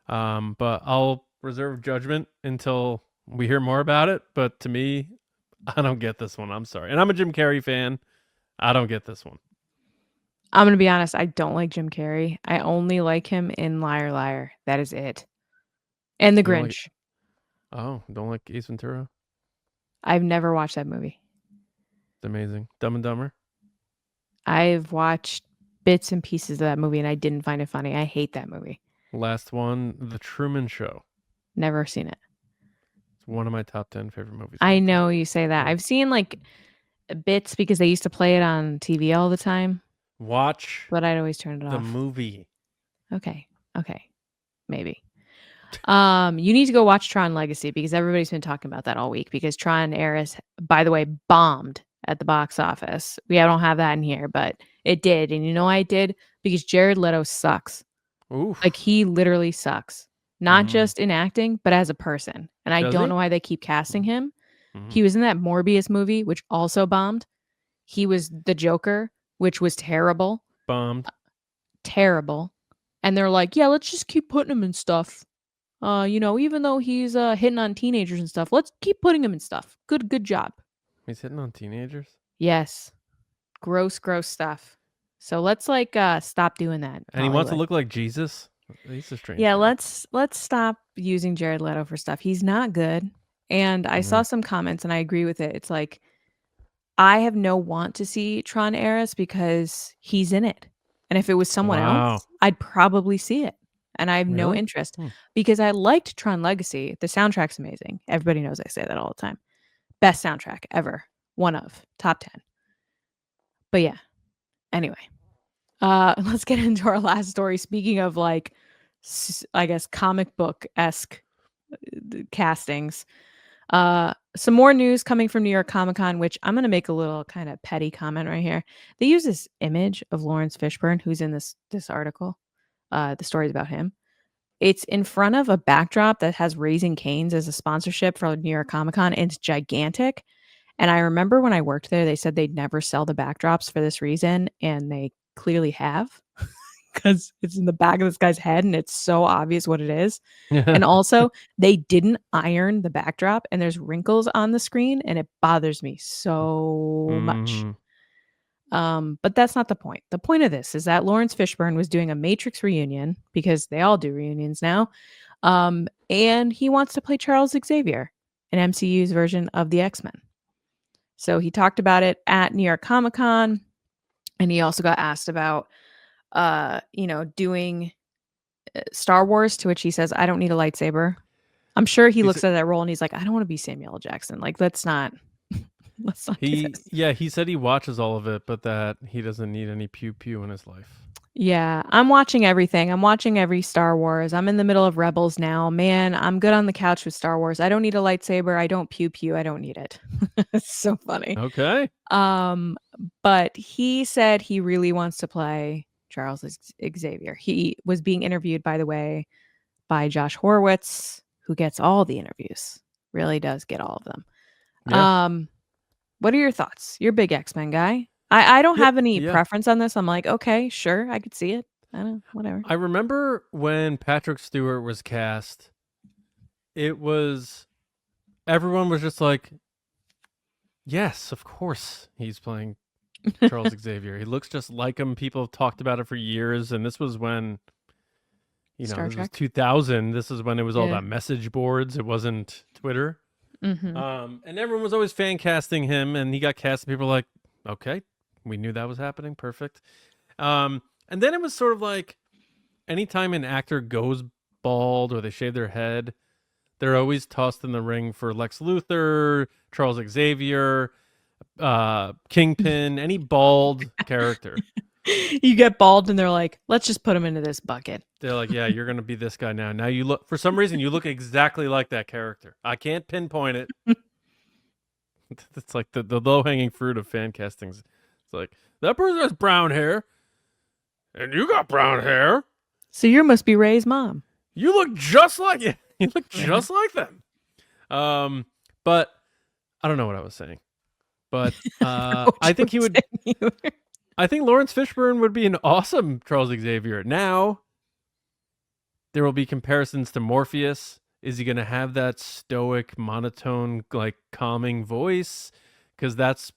But I'll reserve judgment until we hear more about it. But to me, I don't get this one. I'm sorry. And I'm a Jim Carrey fan. I don't get this one. I'm going to be honest. I don't like Jim Carrey. I only like him in Liar Liar. That is it. And The Grinch. Don't like Ace Ventura? I've never watched that movie. It's amazing. Dumb and Dumber? I've watched bits and pieces of that movie and I didn't find it funny. I hate that movie. Last one, The Truman Show. Never seen it. It's one of my top 10 favorite movies. I know you say that. I've seen like bits because they used to play it on TV all the time. Watch. But I'd always turn it off. The movie. Okay. Maybe. You need to go watch Tron Legacy because everybody's been talking about that all week because Tron Ares, by the way, bombed at the box office. I don't have that in here, but it did. And you know why it did? Because Jared Leto sucks. Oof. Like he literally sucks. Not just in acting, but as a person. And I don't know why they keep casting him. He was in that Morbius movie, which also bombed. He was the Joker, which was terrible. Bombed. Terrible. And they're like, yeah, let's just keep putting him in stuff. Even though he's hitting on teenagers and stuff, let's keep putting him in stuff. Good job. He's hitting on teenagers? Yes. Gross stuff. So let's stop doing that. And he wants to look like Jesus? He's a strange guy. guy. Let's stop using Jared Leto for stuff. He's not good. And I saw some comments and I agree with it. It's like, I have no want to see Tron Ares because he's in it. And if it was someone else, I'd probably see it. And I have no interest because I liked Tron Legacy. The soundtrack's amazing. Everybody knows I say that all the time. Best soundtrack ever. One of. Top 10. But yeah. Anyway. Let's get into our last story. Speaking of I guess comic book-esque castings. Some more news coming from New York Comic Con, which I'm going to make a little kind of petty comment right here. They use this image of Lawrence Fishburne, who's in this article. The story's about him. It's in front of a backdrop that has Raising Cane's as a sponsorship for New York Comic Con, and it's gigantic. And I remember when I worked there, they said they'd never sell the backdrops for this reason, and they clearly have, because it's in the back of this guy's head, and it's so obvious what it is. And also, they didn't iron the backdrop, and there's wrinkles on the screen, and it bothers me so much. But that's not the point. The point of this is that Lawrence Fishburne was doing a Matrix reunion, because they all do reunions now. And he wants to play Charles Xavier in MCU's version of the X-Men. So he talked about it at New York Comic Con, and he also got asked about, doing Star Wars, to which he says, I don't need a lightsaber. I'm sure he looks at that role and he's like, I don't want to be Samuel L. Jackson. Like, let's not do this. Yeah, he said he watches all of it, but that he doesn't need any pew pew in his life. Yeah, I'm watching everything. I'm watching every Star Wars. I'm in the middle of Rebels now. Man, I'm good on the couch with Star Wars. I don't need a lightsaber. I don't pew pew. I don't need it. It's so funny. Okay. But he said he really wants to play Charles Xavier. He was being interviewed, by the way, by Josh Horowitz, who gets all the interviews. Really does get all of them. Yeah. What are your thoughts? You're a big X-Men guy. I don't have any preference on this. I'm like, okay, sure, I could see it. I don't know, whatever. I remember when Patrick Stewart was cast, everyone was just like, yes, of course he's playing Charles Xavier. He looks just like him. People have talked about it for years, and this was when, this was 2000. This is when it was all about message boards. It wasn't Twitter. And everyone was always fan casting him, and he got cast, and people were like, okay, we knew that was happening. Perfect. And then it was sort of like, anytime an actor goes bald or they shave their head, they're always tossed in the ring for Lex Luthor, Charles Xavier, Kingpin, any bald character. You get bald and they're like, let's just put him into this bucket. They're like, yeah, you're going to be this guy now. Now you look, for some reason, you look exactly like that character. I can't pinpoint it. It's like the low-hanging fruit of fan castings. It's like, that person has brown hair, and you got brown hair. So you must be Ray's mom. You look just like it. You look just like them. But I don't know what I was saying. But I think he would. I think Lawrence Fishburne would be an awesome Charles Xavier. Now, there will be comparisons to Morpheus. Is he going to have that stoic, monotone, like calming voice? Because that's,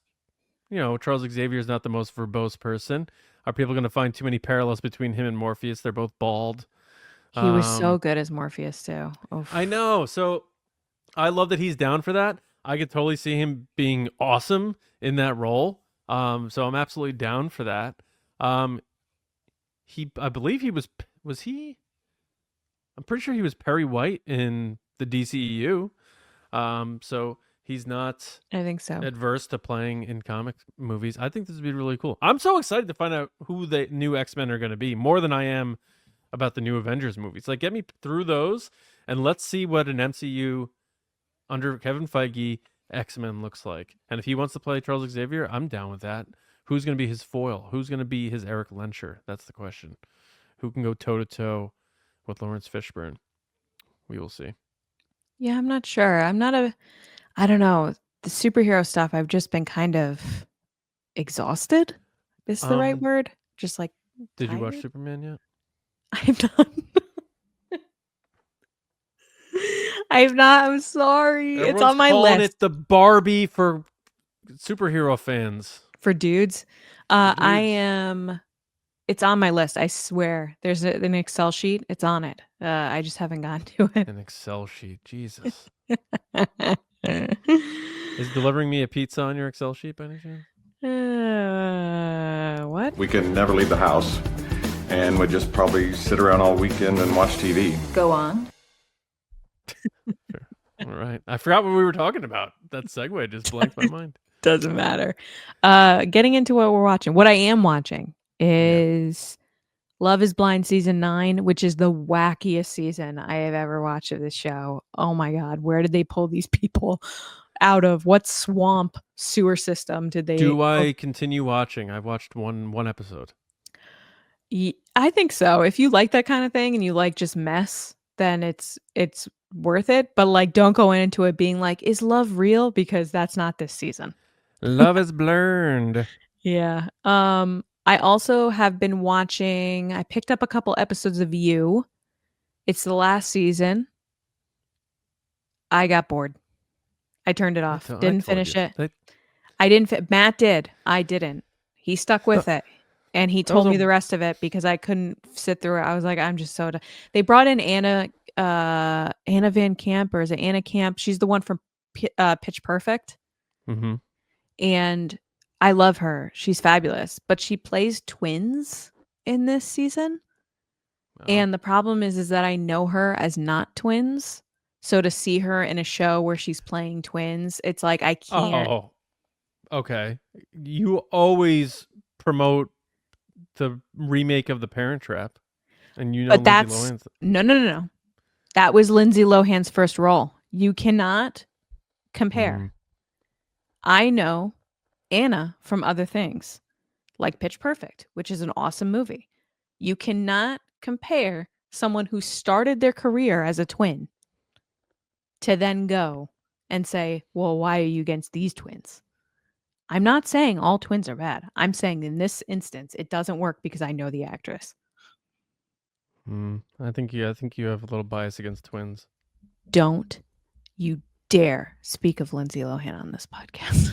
Charles Xavier is not the most verbose person. Are people going to find too many parallels between him and Morpheus? They're both bald. He was so good as Morpheus too. Oof. I know. So I love that he's down for that. I could totally see him being awesome in that role. So I'm absolutely down for that. I believe he was he? I'm pretty sure he was Perry White in the DCEU. So he's not, I think so, adverse to playing in comic movies. I think this would be really cool. I'm so excited to find out who the new X-Men are going to be, more than I am about the new Avengers movies. Like, get me through those, and let's see what an MCU under Kevin Feige X-Men looks like. And if he wants to play Charles Xavier, I'm down with that. Who's going to be his foil? Who's going to be his Eric Lenscher? That's the question. Who can go toe-to-toe with Lawrence Fishburne? We will see. Yeah, I'm not sure. I don't know. The superhero stuff, I've just been kind of exhausted. Is the right word? Just like, did you watch Superman yet? I've not. I've not. I'm sorry. Everyone's it's on my list. It's the Barbie for superhero fans. For dudes. I am. It's on my list. I swear. There's an Excel sheet. It's on it. I just haven't gotten to it. An Excel sheet. Jesus. Is delivering me a pizza on your Excel sheet by any chance? What? We can never leave the house, and we'd just probably sit around all weekend and watch TV. Go on. Sure. All right. I forgot what we were talking about. That segue just blanked my mind. Doesn't matter. Getting into what we're watching. What I am watching is Love is Blind season 9, which is the wackiest season I have ever watched of this show. Oh my God. Where did they pull these people out of? What swamp sewer system did they? Do I continue watching? I've watched one episode. I think so. If you like that kind of thing and you like just mess, then it's worth it. But like, don't go into it being like, is love real? Because that's not this season. Love is blurred. Yeah. I also have been watching. I picked up a couple episodes of You. It's the last season. I got bored. I turned it off. Didn't finish it. I didn't. Matt did. I didn't. He stuck with it, and he told me the rest of it because I couldn't sit through it. I was like, I'm just so. They brought in Anna Van Camp, or is it Anna Camp? She's the one from Pitch Perfect, and I love her. She's fabulous, but she plays twins in this season, and the problem is that I know her as not twins. So to see her in a show where she's playing twins, it's like I can't. Oh, okay. You always promote the remake of The Parent Trap, and you know, but that's no. That was Lindsay Lohan's first role. You cannot compare. I know Anna from other things, like Pitch Perfect, which is an awesome movie. You cannot compare someone who started their career as a twin to then go and say, well, why are you against these twins? I'm not saying all twins are bad. I'm saying in this instance, it doesn't work because I know the actress. I think you have a little bias against twins. Don't you dare speak of Lindsay Lohan on this podcast.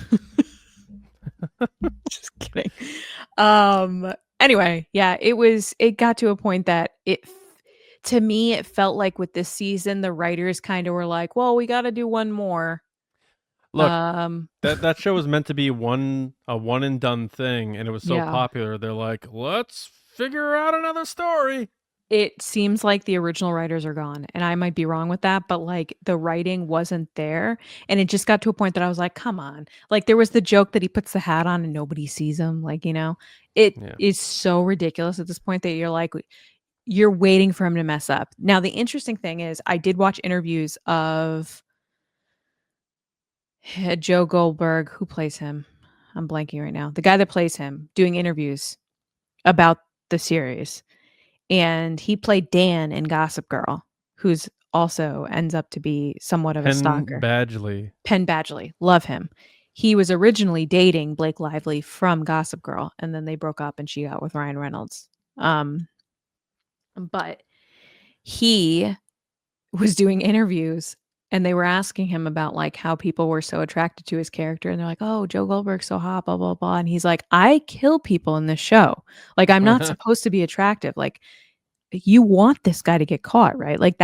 Just kidding. Anyway, yeah, it got to a point that to me, it felt like with this season, the writers kind of were like, well, we got to do one more. Look, that show was meant to be a one and done thing, and it was so popular. They're like, let's figure out another story. It seems like the original writers are gone, and I might be wrong with that, but like the writing wasn't there, and it just got to a point that I was like, come on. Like there was the joke that he puts the hat on and nobody sees him. Like, you know, it is so ridiculous at this point that you're like, you're waiting for him to mess up. Now, the interesting thing is I did watch interviews of Joe Goldberg, who plays him. I'm blanking right now. The guy that plays him doing interviews about the series. And he played Dan in Gossip Girl, who's also ends up to be somewhat of a stalker. Penn Badgley. Love him. He was originally dating Blake Lively from Gossip Girl, and then they broke up and she got with Ryan Reynolds. But he was doing interviews and they were asking him about like how people were so attracted to his character. And they're like, oh, Joe Goldberg's so hot, blah, blah, blah. And he's like, I kill people in this show. Like, I'm not supposed to be attractive. Like, you want this guy to get caught, right? Like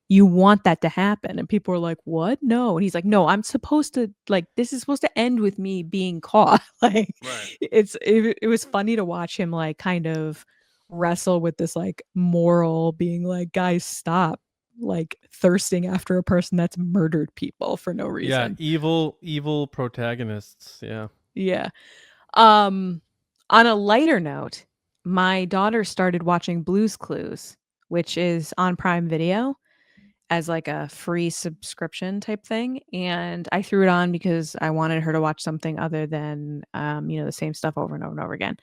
you want that to happen. And people are like, what? No. And he's like, no, I'm supposed to, like, this is supposed to end with me being caught. Like, it was funny to watch him like kind of wrestle with this like moral being like, guys, stop like thirsting after a person that's murdered people for no reason. Yeah, evil protagonists. Yeah. On a lighter note, my daughter started watching Blue's Clues, which is on Prime Video as like a free subscription type thing. And I threw it on because I wanted her to watch something other than, the same stuff over and over and over again.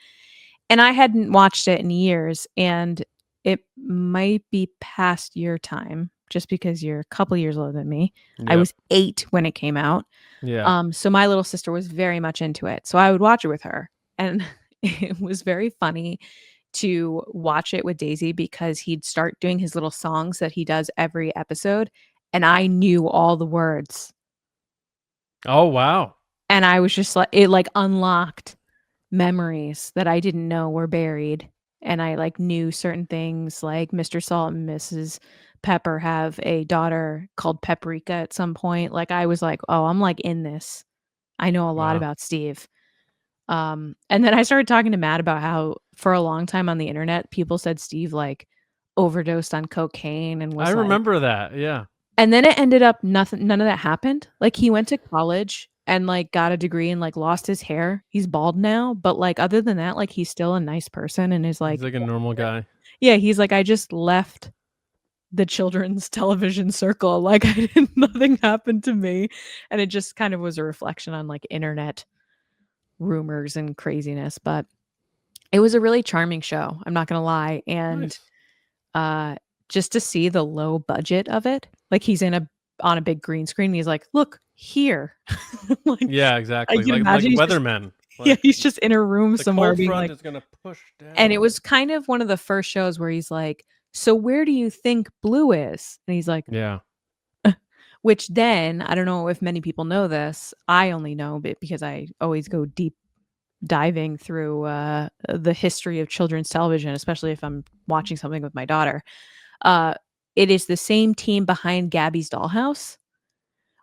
And I hadn't watched it in years, and it might be past your time just because you're a couple years older than me. Yep. I was 8 when it came out. Yeah. So my little sister was very much into it. So I would watch it with her. And it was very funny to watch it with Daisy because he'd start doing his little songs that he does every episode. And I knew all the words. Oh, wow. And I was just like, it like unlocked memories that I didn't know were buried. And I like knew certain things like Mr. Salt and Mrs. Pepper have a daughter called Paprika at some point. Like I was like, oh, I'm like in this. I know a lot about Steve. And then I started talking to Matt about how for a long time on the internet, people said Steve like overdosed on cocaine and was I remember that. Yeah. And then it ended up none of that happened. Like he went to college and like got a degree and like lost his hair. He's bald now, but like other than that, like he's still a nice person and is like he's like a normal guy. Yeah, he's like, I just left the children's television circle. Like nothing happened to me. And it just kind of was a reflection on like internet rumors and craziness, but it was a really charming show. I'm not gonna lie. And nice. just to see the low budget of it. Like he's on a big green screen. And he's like, look here. Like, yeah, I exactly. can Like imagine he's just, weathermen. yeah, Like, he's just in a room the somewhere cold being front like, is gonna push down. and it was kind of one of the first shows where he's like, so where do you think blue is? And he's like, yeah. which then, I don't know if many people know this. I only know because I always go deep diving through the history of children's television, especially if I'm watching something with my daughter. It is the same team behind Gabby's Dollhouse,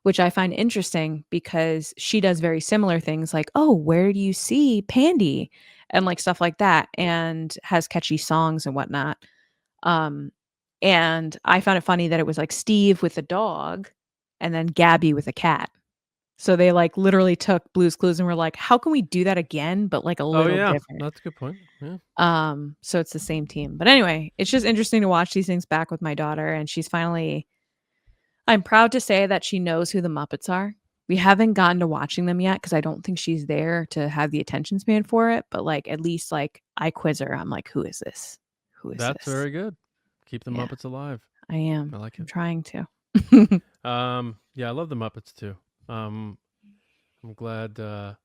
which I find interesting because she does very similar things like, oh, where do you see Pandy? And like stuff like that, and has catchy songs and whatnot. And I found it funny that it was like Steve with a dog and then Gabby with a cat. So they like literally took Blue's Clues and were like, how can we do that again? But like a little different. That's a good point. Yeah. So it's the same team. But anyway, it's just interesting to watch these things back with my daughter. And I'm proud to say that she knows who the Muppets are. We haven't gotten to watching them yet because I don't think she's there to have the attention span for it. But like at least like I quiz her. I'm like, who is this? Who is That's this? very good. Keep the Yeah. Muppets alive. I am. I like it. I'm trying to. Yeah, I love the Muppets too. I'm glad I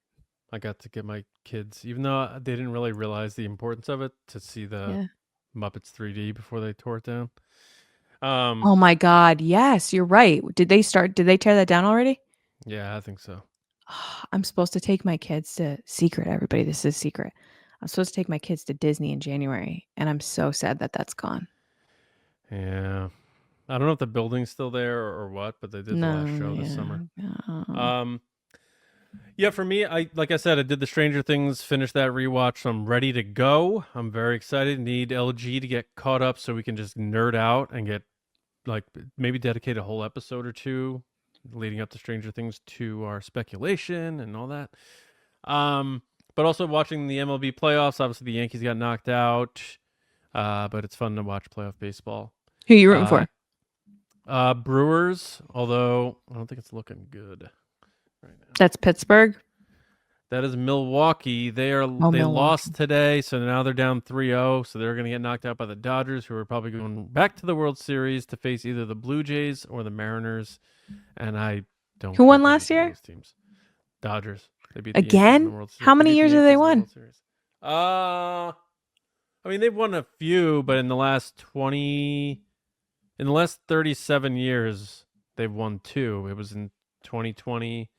got to get my kids, even though they didn't really realize the importance of it, to see the Muppets 3D before they tore it down. Oh my God. Yes, you're right. Did they tear that down already? Yeah, I think so. I'm supposed to take my kids to secret. Everybody, this is secret. I'm supposed to take my kids to Disney in January, and I'm so sad that that's gone. Yeah. I don't know if the building's still there or what, but they did the last show this summer. Yeah, for me, like I said, I did the Stranger Things, finished that rewatch, so I'm ready to go. I'm very excited. Need LG to get caught up so we can just nerd out and get like maybe dedicate a whole episode or two leading up to Stranger Things to our speculation and all that. But also watching the MLB playoffs. Obviously, the Yankees got knocked out, but it's fun to watch playoff baseball. Who are you rooting for? Brewers, although I don't think it's looking good right now. That's Pittsburgh. That is Milwaukee. They lost today, so now they're down 3-0. So they're going to get knocked out by the Dodgers, who are probably going back to the World Series to face either the Blue Jays or the Mariners. And I don't. Who won last year? Those teams. Dodgers. They beat again. The World Series. How many years have they won? I mean, they've won a few, but in the last 37 years, they've won 2. It was in 2020,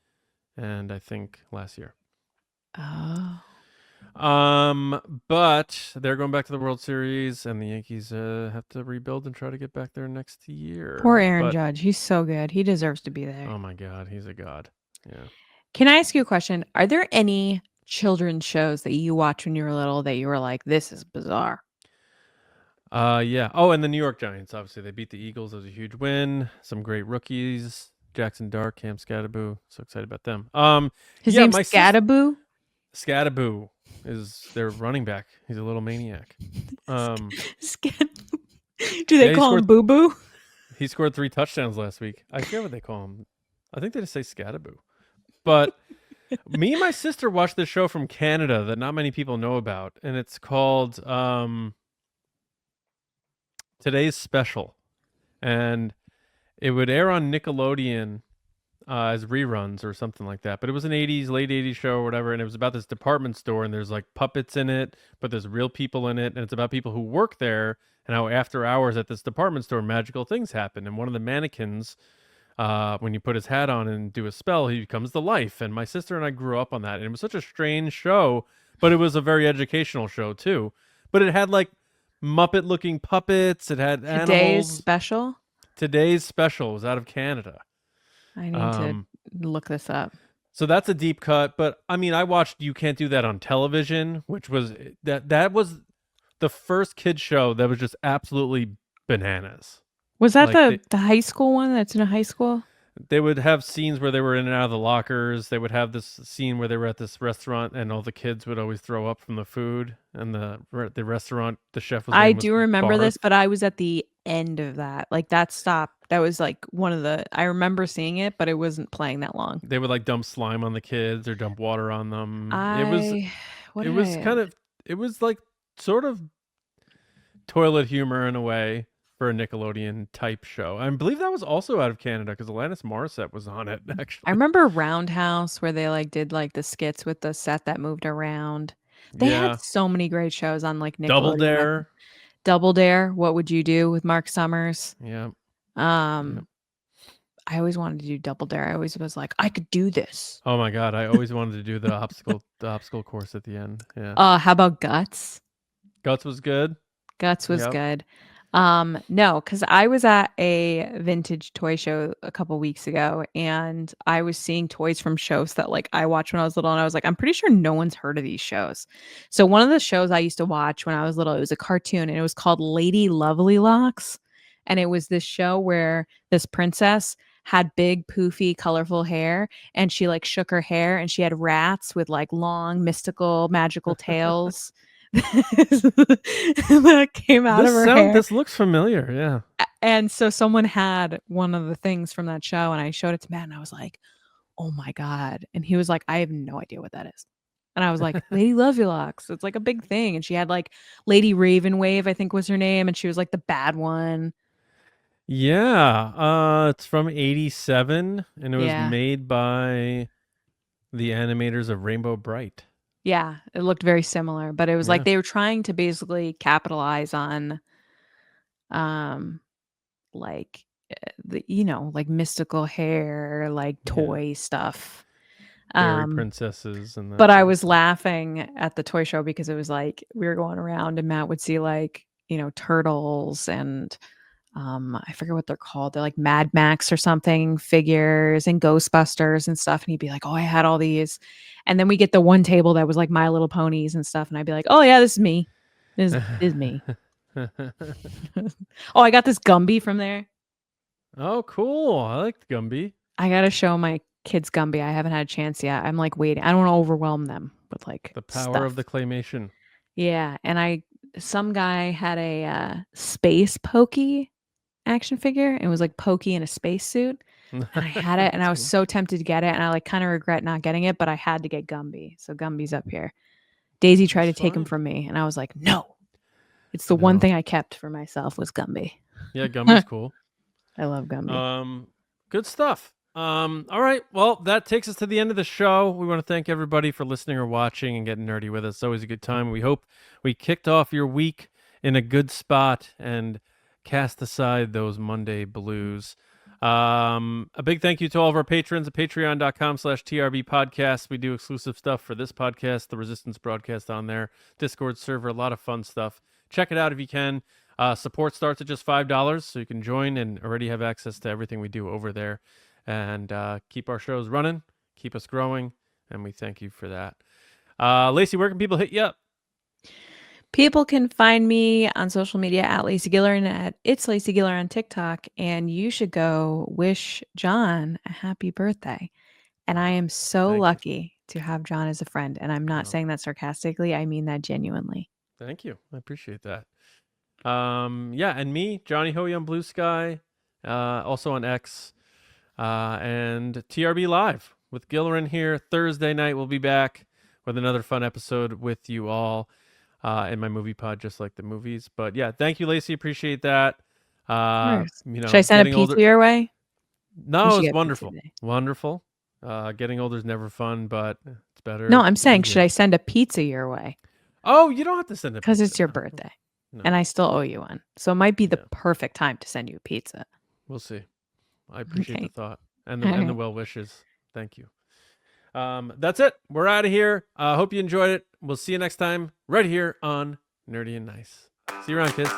and I think last year. Oh. But they're going back to the World Series, and the Yankees have to rebuild and try to get back there next year. Poor Aaron Judge. He's so good. He deserves to be there. Oh my God, he's a god. Yeah. Can I ask you a question? Are there any children's shows that you watched when you were little that you were like, this is bizarre? Yeah. Oh, and the New York Giants, obviously. They beat the Eagles. It was a huge win. Some great rookies. Jackson Dart, Cam Scatterboo. So excited about them. His name's Scatterboo? Scatterboo is their running back. He's a little maniac. Do they call him Boo Boo? He scored 3 touchdowns last week. I forget what they call him. I think they just say Scatterboo. But me and my sister watched this show from Canada that not many people know about, and it's called Today's Special. And it would air on Nickelodeon as reruns or something like that. But it was an late 80s show or whatever, and it was about this department store, and there's like puppets in it, but there's real people in it, and it's about people who work there and how after hours at this department store, magical things happen. And one of the mannequins, when you put his hat on and do a spell, he becomes the life. And my sister and I grew up on that, and it was such a strange show, but it was a very educational show too. But it had like Muppet-looking puppets. It had animals. Today's Special was out of Canada. I need to look this up. So that's a deep cut. But I mean, I watched You Can't Do That on Television, which was that was the first kids show that was just absolutely bananas. Was that like the high school one that's in a high school? They would have scenes where they were in and out of the lockers. They would have this scene where they were at this restaurant and all the kids would always throw up from the food. And the restaurant, the chef was. I do remember this, but I was at the end of that. Like that stopped. That was like one of the. I remember seeing it, but it wasn't playing that long. They would like dump slime on the kids or dump water on them. It was like sort of toilet humor in a way for a Nickelodeon type show. I believe that was also out of Canada because Alanis Morissette was on it, actually. I remember Roundhouse where they like did like the skits with the set that moved around. They had so many great shows on like Nickelodeon. Double Dare. Double Dare. What Would You Do with Mark Summers? Yeah. I always wanted to do Double Dare. I always was like, I could do this. Oh my God. I always wanted to do the obstacle course at the end. Yeah. How about Guts? Guts was good. Guts was good. No, because I was at a vintage toy show a couple weeks ago and I was seeing toys from shows that like I watched when I was little and I was like, I'm pretty sure no one's heard of these shows. So one of the shows I used to watch when I was little, it was a cartoon and it was called Lady Lovely Locks. And it was this show where this princess had big, poofy, colorful hair, and she like shook her hair and she had rats with like long, mystical, magical tails. That came out of her hair. This looks familiar, yeah. And so someone had one of the things from that show, and I showed it to Matt, and I was like, "Oh my God!" And he was like, "I have no idea what that is." And I was like, "Lady Lovelocks, it's like a big thing." And she had like Lady Ravenwave, I think was her name, and she was like the bad one. Yeah, it's from '87, and it was made by the animators of Rainbow Bright. Yeah, it looked very similar, but it was like they were trying to basically capitalize on, like the like mystical hair, like toy stuff, Fairy princesses, and that. But I was laughing at the toy show because it was like we were going around and Matt would see like turtles and I forget what they're called. They're like Mad Max or something figures and Ghostbusters and stuff. And he'd be like, "Oh, I had all these." And then we get the one table that was like My Little Ponies and stuff. And I'd be like, "Oh yeah, this is me. This is me." Oh, I got this Gumby from there. Oh, cool. I like the Gumby. I got to show my kids Gumby. I haven't had a chance yet. I'm like waiting. I don't want to overwhelm them with like the power of the claymation. Yeah. And some guy had a Space Pokey action figure and it was like Pokey in a spacesuit. And I had it and I was so tempted to get it and I like kind of regret not getting it, but I had to get Gumby. So Gumby's up here. Daisy tried to take him from me and I was like, no. It's the one thing I kept for myself was Gumby. Yeah, Gumby's cool. I love Gumby. Good stuff. All right. Well, that takes us to the end of the show. We want to thank everybody for listening or watching and getting nerdy with us. It's always a good time. We hope we kicked off your week in a good spot and cast aside those Monday blues. A big thank you to all of our patrons at patreon.com/TRB podcast. We do exclusive stuff for this podcast, the Resistance broadcast on there, Discord server, a lot of fun stuff. Check it out if you can. Support starts at just $5, so you can join and already have access to everything we do over there and keep our shows running, keep us growing, and we thank you for that. Lacey, where can people hit you up? People can find me on social media at Lacey Gilleran at It's Lacey Gilleran on TikTok, and you should go wish John a happy birthday. And I am so lucky to have John as a friend, and I'm not saying that sarcastically. I mean that genuinely. Thank you. I appreciate that. Yeah, and me, Johnny Hoey on Blue Sky, also on X, and TRB Live with Gilleran here. Thursday night, we'll be back with another fun episode with you all. In my movie pod, just like the movies. But yeah, thank you, Lacey. Appreciate that. Should I send a pizza your way? No, it's wonderful. Wonderful. Getting older is never fun, but it's better. No, I'm saying, should I send a pizza your way? Oh, you don't have to send a pizza. Because it's your birthday. No. And I still owe you one. So it might be the perfect time to send you a pizza. We'll see. I appreciate the thought and the well wishes. Thank you. That's it. We're out of here. Hope you enjoyed it. We'll see you next time right here on Nerdy and Nice. See you around, kids.